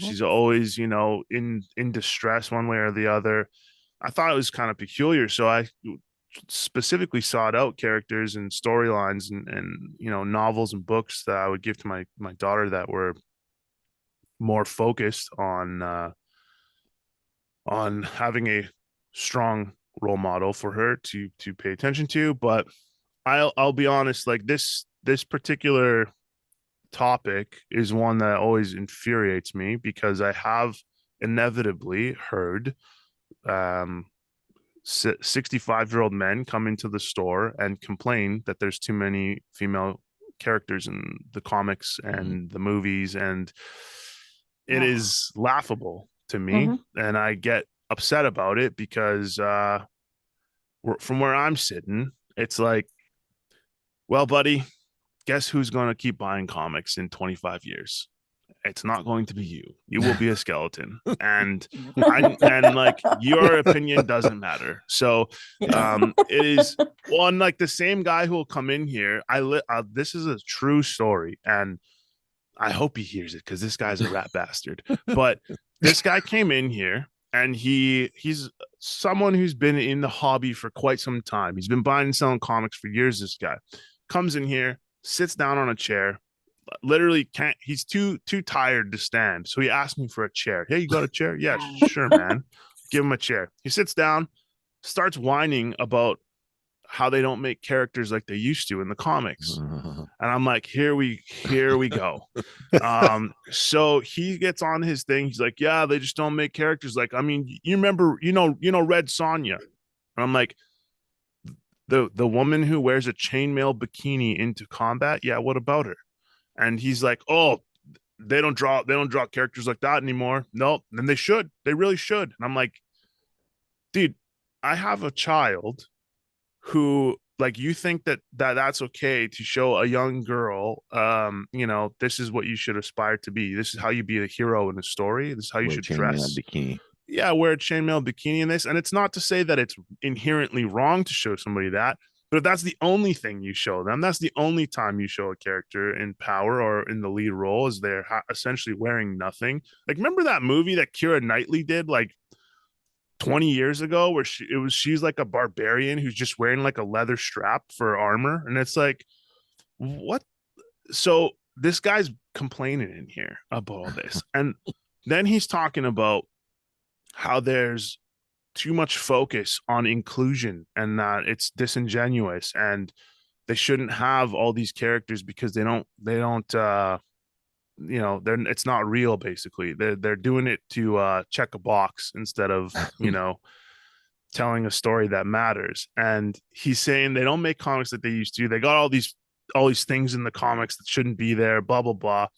She's always, in distress one way or the other. I thought it was kind of peculiar, so I specifically sought out characters and storylines and novels and books that I would give to my daughter that were more focused on having a strong role model for her to pay attention to. But I'll be honest, like this particular topic is one that always infuriates me, because I have inevitably heard 65-year-old men come into the store and complain that there's too many female characters in the comics and the movies, and it is laughable to me. And I get upset about it, because from where I'm sitting, it's like, well, buddy, guess who's going to keep buying comics in 25 years? It's not going to be you. You will be a skeleton, and like, your opinion doesn't matter. So it is one, like, the same guy who will come in here. This is a true story, and I hope he hears it, because this guy's a rat bastard. But this guy came in here, and he's someone who's been in the hobby for quite some time. He's been buying and selling comics for years. This guy comes in here, sits down on a chair, literally can't, he's too tired to stand. So he asked me for a chair. Hey, you got a chair? Yeah, sure, man. Give him a chair. He sits down, starts whining about how they don't make characters like they used to in the comics. And I'm like, here we go. So he gets on his thing. He's like, yeah, they just don't make characters like, I mean, you remember, Red Sonja. And I'm like, the woman who wears a chainmail bikini into combat. Yeah, what about her? And he's like, oh, they don't draw characters like that anymore. No, and they should. They really should. And I'm like, dude, I have a child who, like, you think that's okay to show a young girl, this is what you should aspire to be. This is how you be a hero in a story. This is how you should dress. Bikini. Yeah, wear a chainmail bikini in this. And it's not to say that it's inherently wrong to show somebody that, but if that's the only thing you show them, that's the only time you show a character in power or in the lead role, is they're essentially wearing nothing. Like, remember that movie that Keira Knightley did, like, 20 years ago, where she's like a barbarian who's just wearing like a leather strap for armor, and it's like, what? So this guy's complaining in here about all this, and then he's talking about how there's too much focus on inclusion and that it's disingenuous and they shouldn't have all these characters because they don't it's not real. Basically, they're doing it to check a box instead of telling a story that matters. And he's saying they don't make comics that they used to. They got all these things in the comics that shouldn't be there, blah blah blah.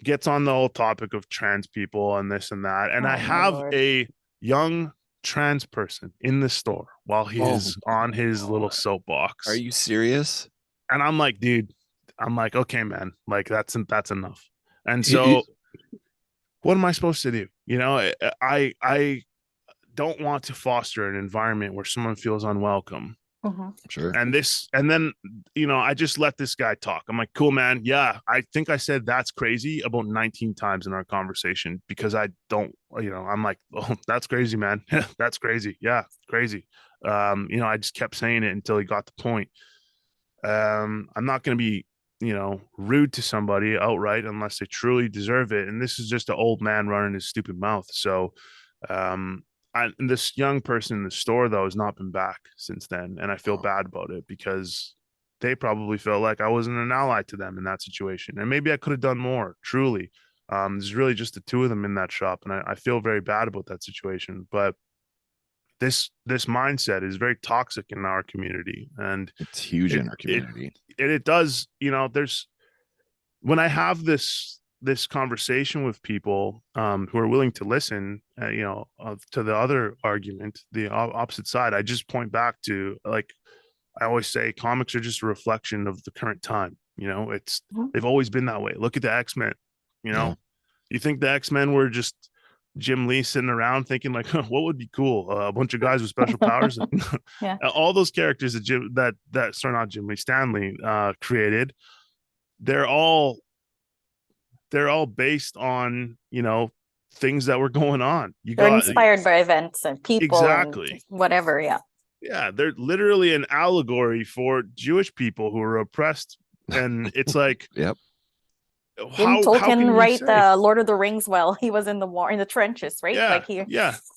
Gets on the whole topic of trans people and this and that. And I have a young trans person in the store while he's on his little soapbox. Are you serious? And I'm like, dude, I'm like, okay, man, like that's enough. And so what am I supposed to do? You know, I don't want to foster an environment where someone feels unwelcome. Sure. And then, you know, I just let this guy talk. I'm like, cool, man. Yeah, I think I said that's crazy about 19 times in our conversation because I don't, you know, I'm like, oh, that's crazy, man. That's crazy. Yeah, crazy. You know, I just kept saying it until he got the point. I'm not going to be, you know, rude to somebody outright unless they truly deserve it. And this is just an old man running his stupid mouth. So, this young person in the store though has not been back since then, and I feel bad about it because they probably felt like I wasn't an ally to them in that situation, and maybe I could have done more. Truly, there's really just the two of them in that shop, and I feel very bad about that situation. But this mindset is very toxic in our community, and it's huge in our community. It does, you know. There's when I have this conversation with people who are willing to listen, you know, to the other argument, the opposite side, I just point back to, like I always say, comics are just a reflection of the current time. You know, they've always been that way. Look at the X-Men. You know, you think the X-Men were just Jim Lee sitting around thinking like, huh, what would be cool? A bunch of guys with special powers. All those characters that Stan Lee created, they're all based on, you know, things that were going on. They're inspired by events and people. Exactly. And whatever. Yeah. Yeah. They're literally an allegory for Jewish people who were oppressed. And it's like, yep. Didn't Tolkien write the Lord of the Rings? Well, he was in the war in the trenches, right? Yeah, like you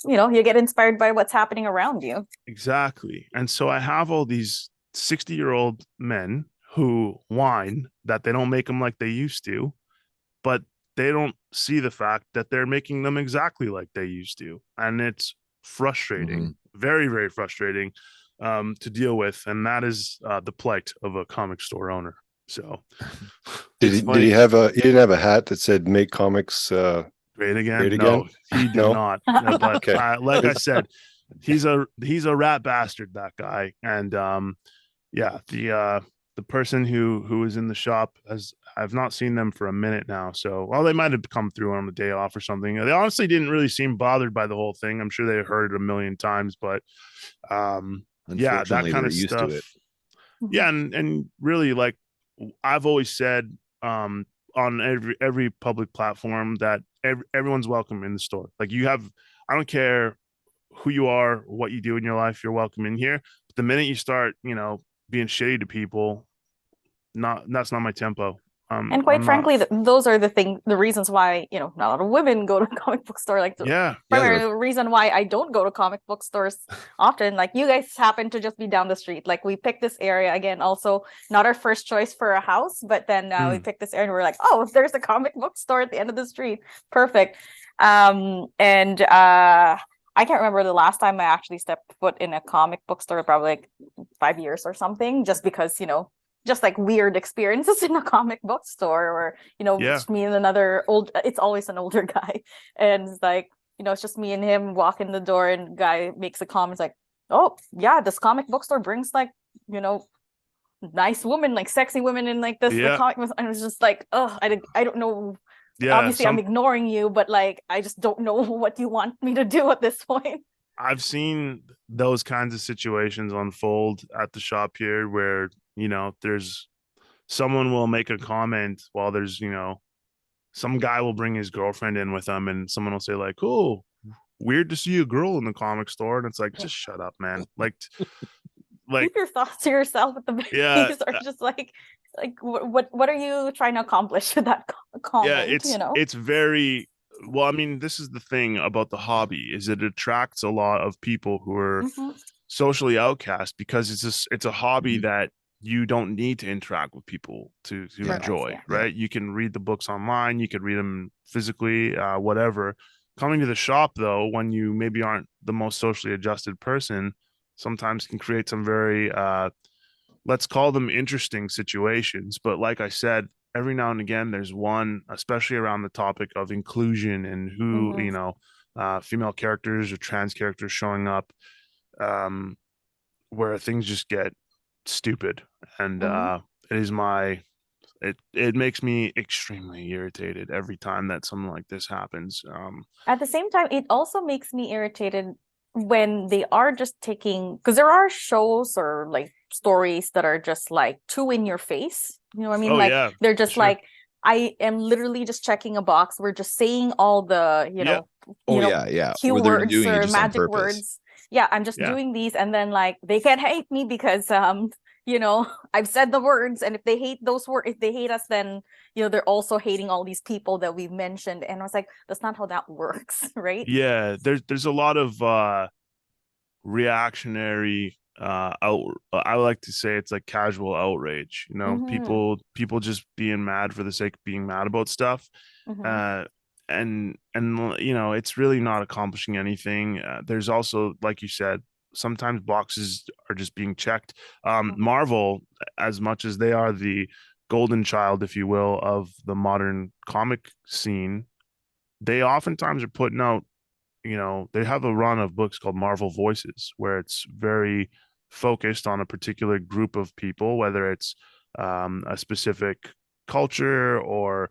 know, you get inspired by what's happening around you. Exactly. And so I have all these 60-year-old men who whine that they don't make them like they used to, but they don't see the fact that they're making them exactly like they used to. And it's frustrating, very, very frustrating to deal with. And that is the plight of a comic store owner. So did he didn't have a hat that said "Make Comics great again"? Great again? No, he did not. But okay. Like I said, he's a rat bastard, that guy. And the person who is in the shop I've not seen them for a minute now. So, well, they might have come through on the day off or something. They honestly didn't really seem bothered by the whole thing. I'm sure they heard it a million times, but that kind of stuff. Yeah, and really, like I've always said on every public platform that everyone's welcome in the store. Like I don't care who you are, what you do in your life, you're welcome in here. But the minute you start, you know, being shitty to people, that's not my tempo. And quite frankly, those are the reasons why, you know, not a lot of women go to a comic book store. Like primarily the reason why I don't go to comic book stores often. Like you guys happen to just be down the street. Like we picked this area again, also not our first choice for a house, but then we picked this area and we're like, oh, there's a comic book store at the end of the street. Perfect. I can't remember the last time I actually stepped foot in a comic book store, probably like 5 years or something, just because, you know, just like weird experiences in a comic book store, or, you know, just me and another it's always an older guy. And it's like, you know, it's just me and him walk in the door and guy makes a comment like, oh yeah, this comic book store brings like, you know, nice women, like sexy women in like this. The comic, and it was just like, oh, I don't know. Yeah, obviously I'm ignoring you, but like, I just don't know what you want me to do at this point. I've seen those kinds of situations unfold at the shop here where, you know, there's someone will make a comment while there's, you know, some guy will bring his girlfriend in with them and someone will say like, oh, weird to see a girl in the comic store. And it's like, just shut up, man. Like keep your thoughts to yourself at the very least, or just like what are you trying to accomplish with that comment? Yeah, it's very well. I mean, this is the thing about the hobby, is it attracts a lot of people who are socially outcast because it's a hobby that you don't need to interact with people to enjoy, right? You can read the books online, you could read them physically, whatever. Coming to the shop though, when you maybe aren't the most socially adjusted person, sometimes can create some very let's call them interesting situations. But like I said, every now and again there's one, especially around the topic of inclusion and who you know, female characters or trans characters showing up, where things just get stupid, and it makes me extremely irritated every time that something like this happens. At the same time, it also makes me irritated when they are just taking, because there are shows or like stories that are just like too in your face. You know what I mean? Oh, like yeah, they're just sure. like, I am literally just checking a box. We're just saying all the, yeah, where they're keywords doing it or just on magic purpose. words. Yeah, I'm just doing these, and then like they can't hate me because I've said the words, and if they hate those words, if they hate us, then they're also hating all these people that we've mentioned. And I was like, that's not how that works, right? Yeah, there's a lot of reactionary I like to say it's like casual outrage, people just being mad for the sake of being mad about stuff. And it's really not accomplishing anything. There's also, like you said, sometimes boxes are just being checked. Marvel, as much as they are the golden child, if you will, of the modern comic scene, they oftentimes are putting out, they have a run of books called Marvel Voices, where it's very focused on a particular group of people, whether it's a specific culture, or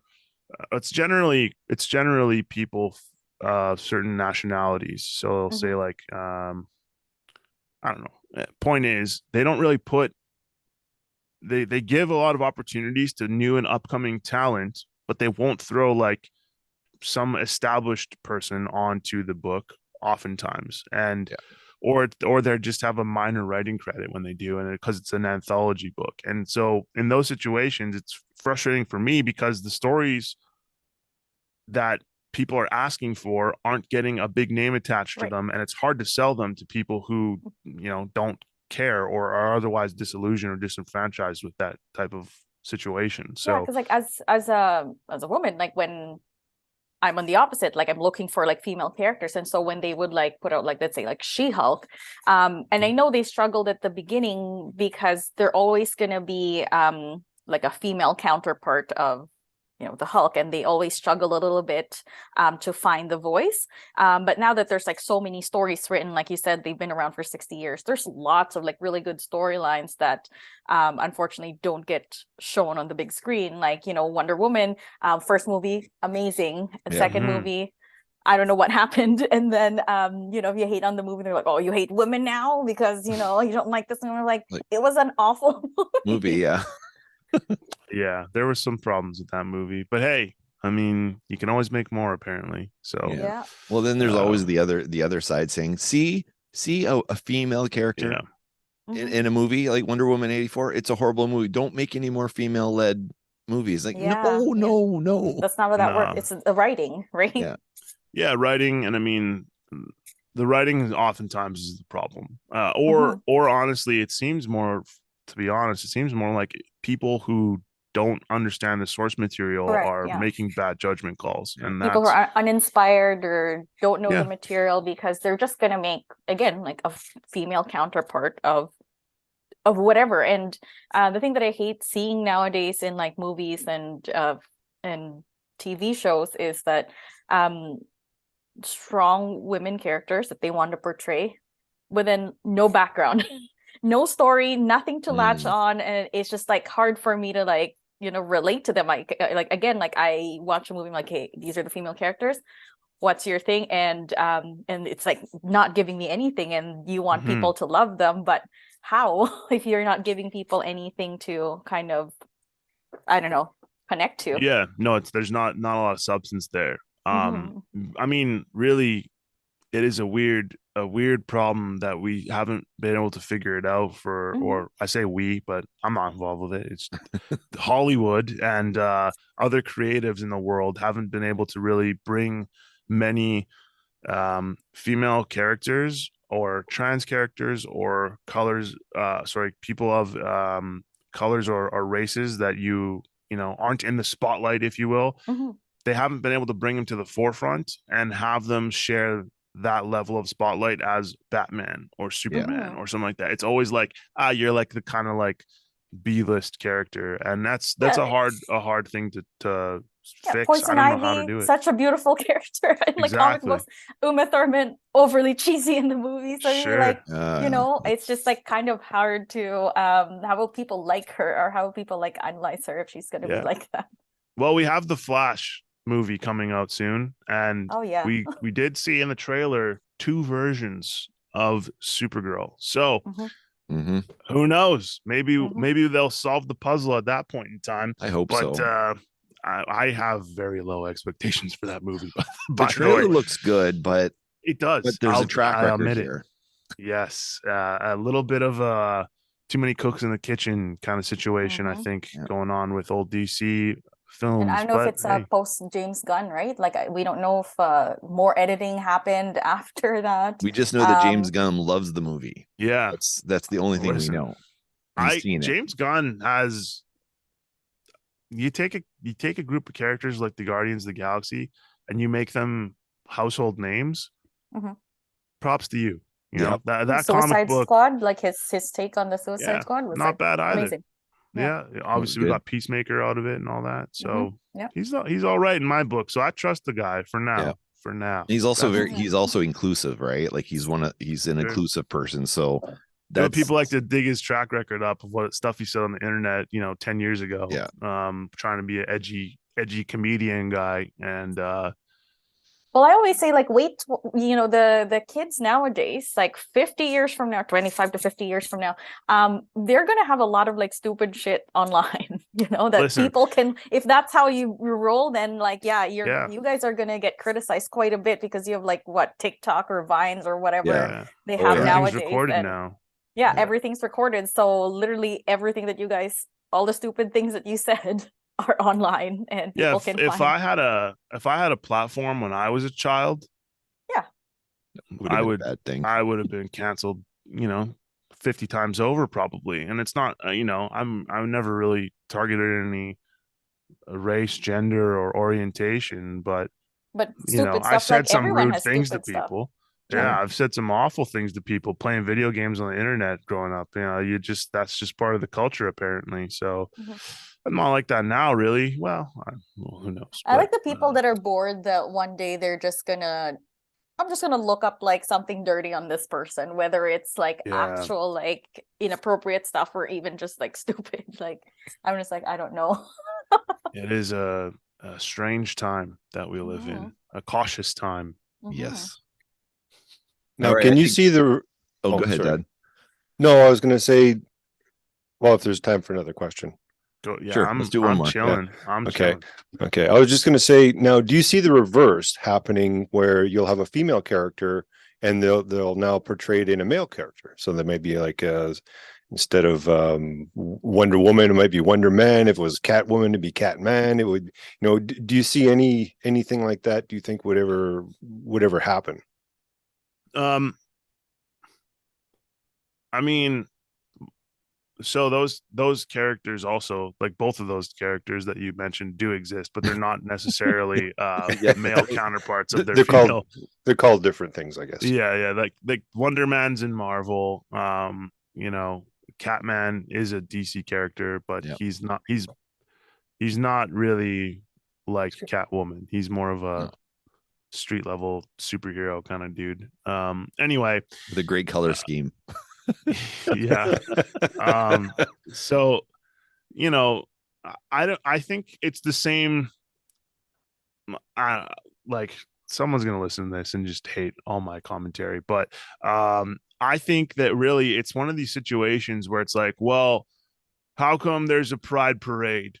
it's generally people certain nationalities. So they'll say like I don't know. Point is, they don't really they give a lot of opportunities to new and upcoming talent, but they won't throw like some established person onto the book oftentimes. And or they just have a minor writing credit when they do, and because it's an anthology book. And so in those situations, it's frustrating for me because the stories that people are asking for aren't getting a big name attached to them, and it's hard to sell them to people who don't care or are otherwise disillusioned or disenfranchised with that type of situation. So because like as a woman, like when I'm on the opposite, like I'm looking for like female characters, and so when they would like put out like, let's say like She-Hulk, and I know they struggled at the beginning because they're always gonna be like a female counterpart of the Hulk, and they always struggle a little bit to find the voice. But now that there's like so many stories written, like you said, they've been around for 60 years. There's lots of like really good storylines that unfortunately don't get shown on the big screen. Like, Wonder Woman, first movie, amazing. Second movie, I don't know what happened. And then, if you hate on the movie, they're like, oh, you hate women now because, you don't like this. And we're like, it was an awful movie. Yeah. Yeah, there were some problems with that movie, but hey, I mean, you can always make more, apparently. So yeah. Well, then there's always the other side saying, see a female character in a movie like Wonder Woman 84. It's a horrible movie. Don't make any more female led movies. Like, no. That's not how that works. It's the writing, right? Yeah, writing, and I mean, the writing oftentimes is the problem. Or honestly, it seems more. To be honest, it seems more like people who don't understand the source material are making bad judgment calls. And people who are uninspired or don't know the material because they're just going to make, again, like a female counterpart of whatever. And the thing that I hate seeing nowadays in like movies and TV shows is that strong women characters that they want to portray within no background, no story, nothing to latch on. And it's just like hard for me to like, relate to them. Like again, like I watch a movie, I'm like, hey, these are the female characters. What's your thing? And it's like not giving me anything, and you want people to love them, but how if you're not giving people anything to kind of, I don't know, connect to? Yeah, no, there's not a lot of substance there. I mean, really, it is a weird problem that we haven't been able to figure it out or I say we, but I'm not involved with it. It's Hollywood and other creatives in the world haven't been able to really bring many female characters or trans characters or people of colors or races that aren't in the spotlight, if you will. They haven't been able to bring them to the forefront and have them share that level of spotlight as Batman or Superman or something like that. It's always like, you're like the kind of like B-list character, and that's a hard thing to fix. Poison I don't know how to Ivy, do it. such a beautiful character in the comic Exactly. books. Uma Thurman, overly cheesy in the movie. So you're Sure. like, you know, it's just like kind of hard to how will people like her, or how will people like analyze her if she's going to be like that. Well, we have the Flash movie coming out soon, and Oh yeah, we did see in the trailer 2 versions of Supergirl. So who knows? Maybe they'll solve the puzzle at that point in time. I hope but, so. I have very low expectations for that movie. The trailer looks good, but it does. But there's a track record here. Yes, a little bit of a too many cooks in the kitchen kind of situation. I think going on with old DC films. And I don't know if it's post James Gunn, right? Like we don't know if more editing happened after that. We just know that James Gunn loves the movie. Yeah, that's the only thing we know. James Gunn has. You take a group of characters like the Guardians of the Galaxy and you make them household names. Props to you. You know that Suicide comic book Squad, like his take on the Suicide Squad was not like bad either. amazing. Yeah, obviously we got Peacemaker out of it and all that. So he's all right in my book. So I trust the guy for now. Yeah. For now, he's also he's also inclusive, right? Like he's an inclusive person. So that people like to dig his track record up of what stuff he said on the internet, 10 years ago. Yeah, trying to be an edgy comedian guy, and well, I always say, like, wait, the kids nowadays, like 50 years from now, 25 to 50 years from now, they're going to have a lot of like stupid shit online, that people can, if that's how you roll, then like, you guys are going to get criticized quite a bit because you have like TikTok or Vines or whatever they have nowadays. Recorded now. Yeah, everything's recorded. So literally everything that you guys, all the stupid things that you said are online, and people can find. If I had a platform when I was a child, I would have been canceled, 50 times over probably. And it's not, I've never really targeted any race, gender, or orientation, but stupid stuff, I said like some rude things to stuff. people. Yeah, I've said some awful things to people playing video games on the internet growing up. That's just part of the culture apparently. So I'm not like that now, really. Well, who knows? I like the people that are bored that one day they're just gonna, I'm just gonna look up like something dirty on this person, whether it's like actual like inappropriate stuff or even just like stupid. Like I'm just like, I don't know. It is a strange time that we live in, a cautious time. Yes. Now, can you see the? Go ahead, Dad. No, I was going to say, well, if there's time for another question. Sure, let's do one more. Chilling. Yeah. I'm okay. chilling. Okay. I was just going to say, now, do you see the reverse happening where you'll have a female character and they'll now portray it in a male character? So there may be like instead of Wonder Woman, it might be Wonder Man. If it was Catwoman, it'd be Catman. It would, do you see anything like that? Do you think would ever happen? I mean, so those characters also, like both of those characters that you mentioned, do exist, but they're not necessarily male counterparts of their female. They're called different things, I guess. Yeah, like Wonder Man's in Marvel. Catman is a DC character, but he's not really like Catwoman. He's more of a street level superhero kind of dude. Anyway, the great color scheme. So I think it's the same. Like someone's gonna listen to this and just hate all my commentary, but I think that really it's one of these situations where it's like, well, how come there's a pride parade?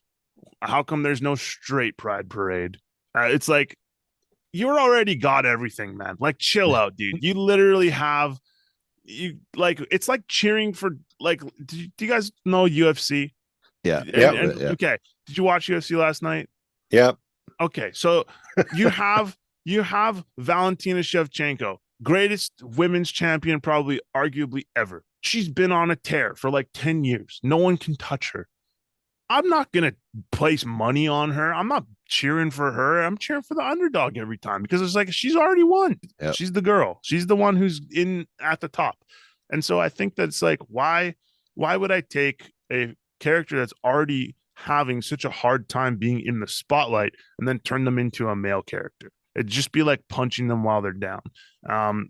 How come there's no straight pride parade? It's like, you're already got everything, man. Like, chill out, dude. You literally have it's like cheering for, like, do you guys know UFC? Yeah. Okay. Did you watch UFC last night? Yeah. Okay. So you have Valentina Shevchenko, greatest women's champion probably arguably ever. She's been on a tear for like 10 years. No one can touch her. I'm not going to place money on her. I'm not cheering for her. I'm cheering for the underdog every time because it's like, she's already won. Yep. She's the girl. She's the one who's in at the top. And so I think that's like, why would I take a character that's already having such a hard time being in the spotlight and then turn them into a male character. It'd just be like punching them while they're down.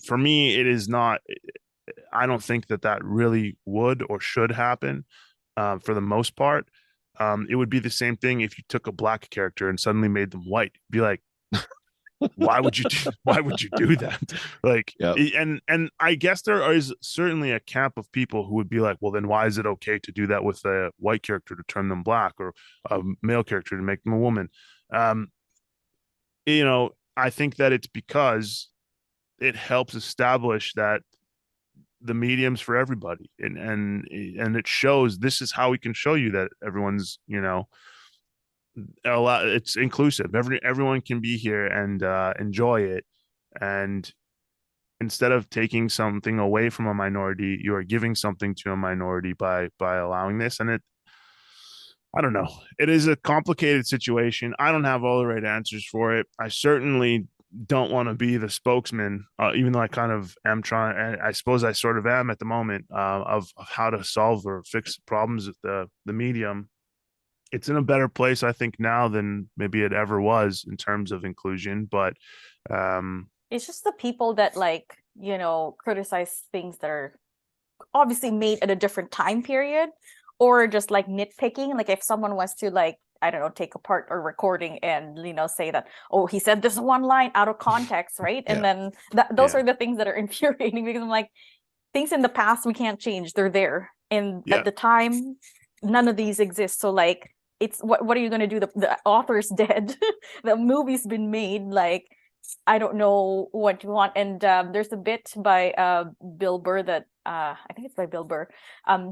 For me, it is not. I don't think that really would or should happen for the most part. It would be the same thing if you took a black character and suddenly made them white. Be like, why would you do that? Like, Yep. and I guess there is certainly a camp of people who would be like, well, then why is it okay to do that with a white character to turn them black, or a male character to make them a woman? I think that it's because it helps establish that the medium's for everybody, and it shows, this is how we can show you that everyone's, it's inclusive. Everyone can be here and enjoy it. And instead of taking something away from a minority, you are giving something to a minority by allowing this. And I don't know. It is a complicated situation. I don't have all the right answers for it. I certainly don't want to be the spokesman, even though I kind of am trying. I suppose I sort of am at the moment, of how to solve or fix problems with the medium. It's in a better place, I think, now than maybe it ever was in terms of inclusion. But it's just the people that criticize things that are obviously made at a different time period, or just like nitpicking. Like if someone wants to, like, I don't know, take apart a recording and say that, oh, he said this one line out of context, right? And then those are the things that are infuriating, because I'm like, things in the past we can't change, they're there, and at the time none of these exist. So like, it's what are you going to do? The author's dead. The movie's been made. Like, I don't know what you want. And there's a bit by Bill Burr that I think it's by Bill Burr.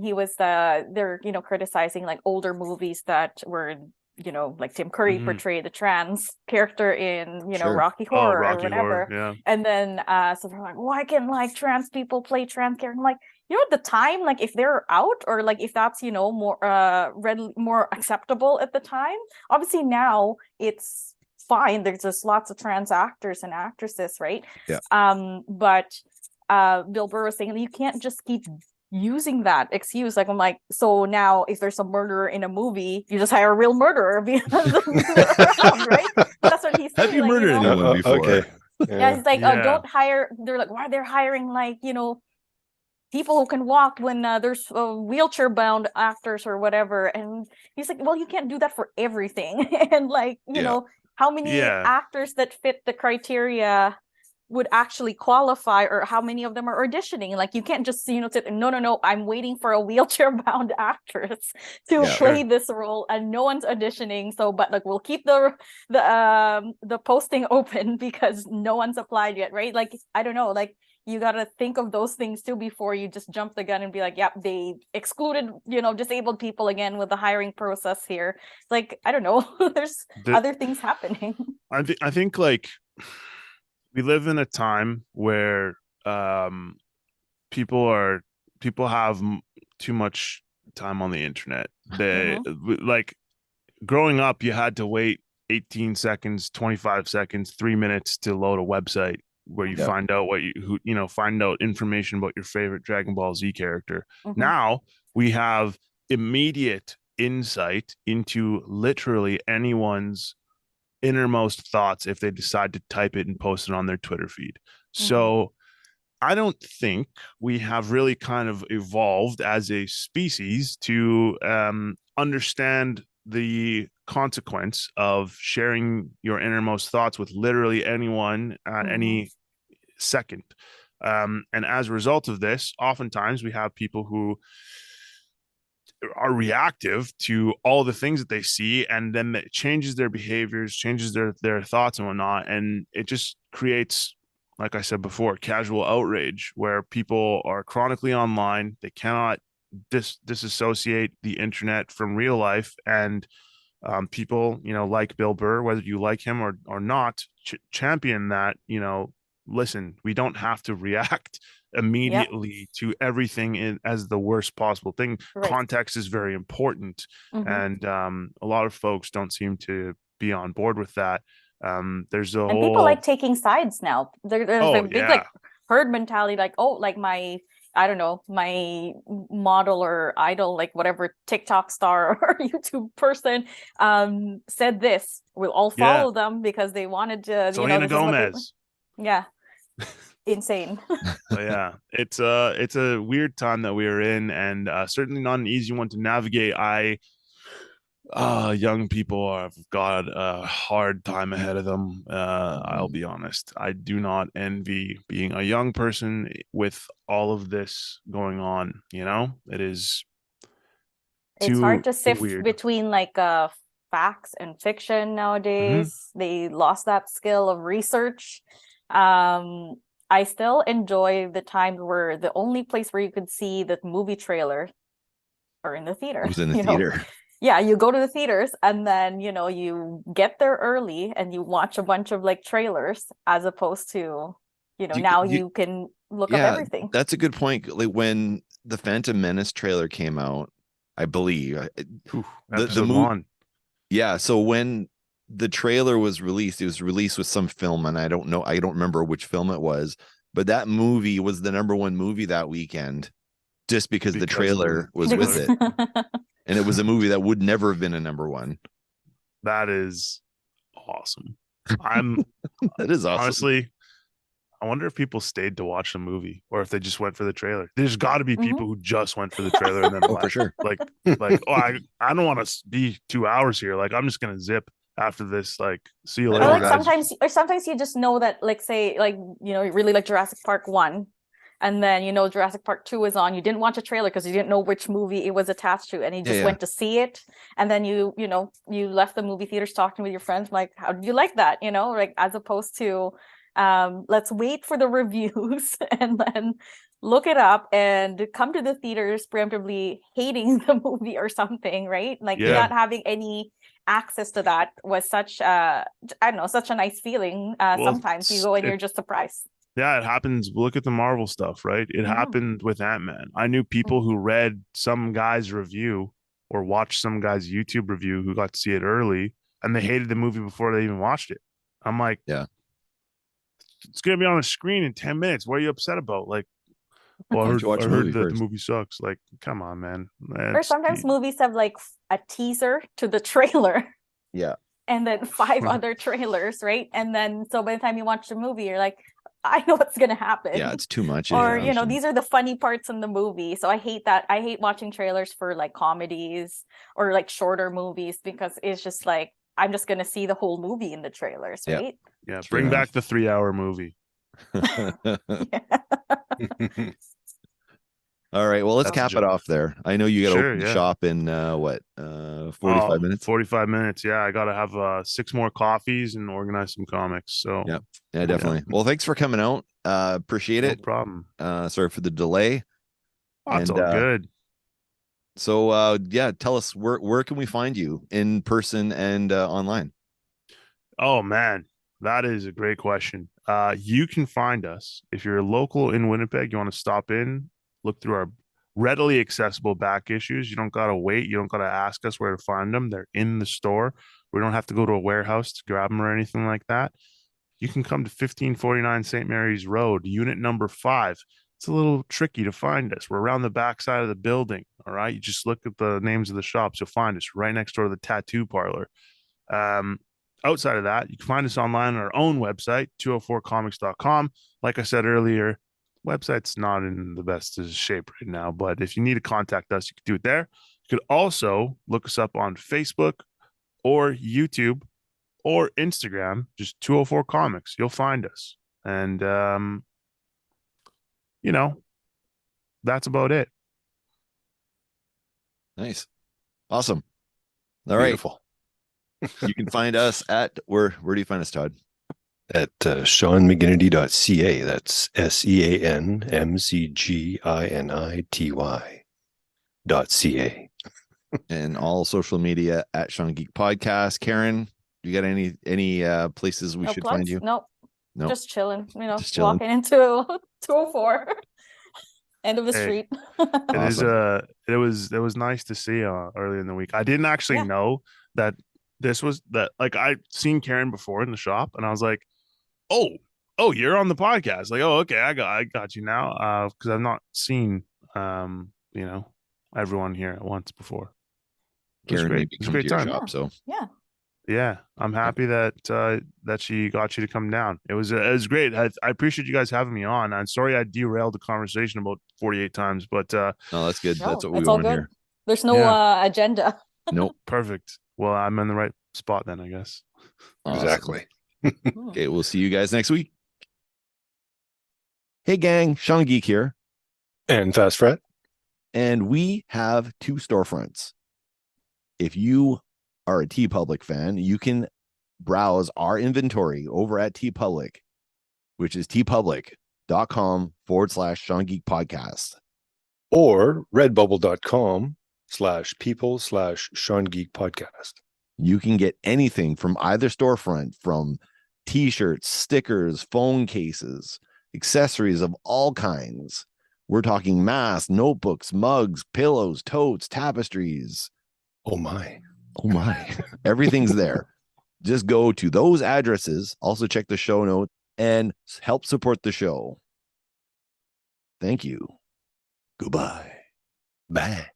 He was they're criticizing like older movies that were like Tim Curry portrayed the trans character in Rocky Horror Rocky or whatever. Horror, and then so they're like, why can like trans people play trans characters? I'm like, at the time, like if they're out, or like if that's more acceptable at the time. Obviously now it's fine. There's just lots of trans actors and actresses, right? Yeah. But Bill Burr was saying you can't just keep using that excuse. Like, I'm like, so now if there's a murderer in a movie, you just hire a real murderer because they're around, right? That's what he's saying. Have you murdered anyone before? Okay. Yeah, he's like, don't hire. They're like, why they're hiring like people who can walk when there's wheelchair bound actors or whatever. And he's like, well, you can't do that for everything. And like, how many actors that fit the criteria would actually qualify, or how many of them are auditioning? Like, you can't just say, no, I'm waiting for a wheelchair bound actress to play this role, and no one's auditioning. So, but like, we'll keep the posting open because no one's applied yet, right? Like, I don't know, like, you got to think of those things too before you just jump the gun and be like, yep, they excluded, disabled people again with the hiring process here. It's like, I don't know, there's other things happening. I think like we live in a time where people have too much time on the internet. They like, growing up, you had to wait 18 seconds, 25 seconds, 3 minutes to load a website where you find out find out information about your favorite Dragon Ball Z character. Now we have immediate insight into literally anyone's innermost thoughts if they decide to type it and post it on their Twitter feed. So I don't think we have really kind of evolved as a species to understand the consequence of sharing your innermost thoughts with literally anyone at any second. And as a result of this, oftentimes we have people who are reactive to all the things that they see, and then it changes their behaviors, changes their thoughts and whatnot. And it just creates, like I said before, casual outrage where people are chronically online. They cannot disassociate the internet from real life. And people, like Bill Burr, whether you like him or not, champion that, listen, we don't have to react immediately to everything as the worst possible thing. Right. Context is very important. And a lot of folks don't seem to be on board with that. There's people like taking sides now. There's a big like herd mentality, like, oh, like my I don't know, my model or idol, like whatever TikTok star or YouTube person said this, we'll all follow them because they wanted to, Selena this is what Gomez. yeah. Insane. So yeah, it's a weird time that we are in, and certainly not an easy one to navigate. Young people have got a hard time ahead of them. I'll be honest. I do not envy being a young person with all of this going on. It is It's hard to sift weird. between like facts and fiction nowadays. They lost that skill of research. I still enjoy the times where the only place where you could see the movie trailer or in the theater. It was in the theater. Yeah, you go to the theaters and then, you get there early and you watch a bunch of like trailers as opposed to, you can look up everything. That's a good point. Like when the Phantom Menace trailer came out, I believe Episode 1. Yeah, so when the trailer was released, it was released with some film, and I don't remember which film it was, but that movie was the #1 movie that weekend just because the trailer was with it. And it was a movie that would never have been a #1. That is awesome. That is awesome. Honestly, I wonder if people stayed to watch the movie or if they just went for the trailer. There's got to be people who just went for the trailer and then left. For sure. Like, I don't want to be 2 hours here. Like, I'm just gonna zip after this. Like, see you later. Or like sometimes you just know that, like, say, like, you really like Jurassic Park 1. And then, Jurassic Park 2 is on. You didn't watch a trailer because you didn't know which movie it was attached to. And you just went to see it. And then you left the movie theaters talking with your friends. Like, how did you like that? Like, as opposed to, let's wait for the reviews and then look it up and come to the theaters preemptively hating the movie or something, right? Like, not having any access to that was such a nice feeling. Sometimes you go and you're just surprised. Yeah, it happens. Look at the Marvel stuff, right? It happened with Ant-Man. I knew people who read some guy's review or watched some guy's YouTube review who got to see it early, and they hated the movie before they even watched it. I'm like, yeah, it's going to be on a screen in 10 minutes. What are you upset about? Like, well, I heard that the movie sucks. Like, come on, man. Or sometimes movies have like a teaser to the trailer. Yeah. And then 5 other trailers, right? And then, so by the time you watch the movie, you're like, I know what's going to happen. Yeah, it's too much. Or, these are the funny parts in the movie. So I hate that. I hate watching trailers for like comedies or like shorter movies because it's just like, I'm just going to see the whole movie in the trailers, right? Yeah, bring back the 3-hour movie. All right, well, let's cap it off there. I know you got to open the shop in 45 minutes? 45 minutes, yeah. I got to have 6 more coffees and organize some comics. So yeah, definitely. Yeah. Well, thanks for coming out. Appreciate it. No problem. Sorry for the delay. It's all good. So, tell us where can we find you in person and online? Oh, man, that is a great question. You can find us if you're local in Winnipeg. You want to stop in, look through our readily accessible back issues. You don't got to wait. You don't got to ask us where to find them. They're in the store. We don't have to go to a warehouse to grab them or anything like that. You can come to 1549 St. Mary's Road, unit number 5. It's a little tricky to find us. We're around the back side of the building. All right. You just look at the names of the shops. You'll find us right next door to the tattoo parlor. Outside of that, you can find us online on our own website, 204comics.com. Like I said earlier, website's not in the best shape right now, but if you need to contact us, you can do it there. You could also look us up on Facebook or YouTube or Instagram, just 204 Comics. You'll find us. And, that's about it. Nice. Awesome. All Beautiful. Right. You can find us at, where do you find us, Todd? At SeanMcGinnity.ca. That's SeanMcGinnity.ca. And all social media at Sean Geek Podcast. Karen, you got any places we should find you? Nope. Nope. Just chilling, walking into 204. End of the street. Awesome. It was nice to see early in the week. I didn't actually know that this was that, like, I'd seen Karen before in the shop and I was like, oh, oh, you're on the podcast. Like, oh, okay, I got you now. Because I've not seen you know, everyone here at once before. It was Karen great. maybe It was a come to great your time. shop. So Yeah. Yeah, I'm happy that that she got you to come down. It was great. I appreciate you guys having me on. I'm sorry I derailed the conversation about 48 times, but no, that's good. No, That's what we it's all want good. here. There's no agenda. Nope. perfect. Well, I'm in the right spot then, I guess. Awesome. Exactly. Okay, we'll see you guys next week. Hey gang, Sean Geek here. And Fast Fret. And we have 2 storefronts. If you are a TeePublic fan, you can browse our inventory over at TeePublic, which is teepublic.com/Sean Geek Podcast. Or redbubble.com/people/Sean Geek Podcast. You can get anything from either storefront, from t-shirts, stickers, phone cases, accessories of all kinds. We're talking masks, notebooks, mugs, pillows, totes, tapestries. Oh my. Everything's there. Just go to those addresses. Also check the show notes and help support the show. Thank you. Goodbye. Bye.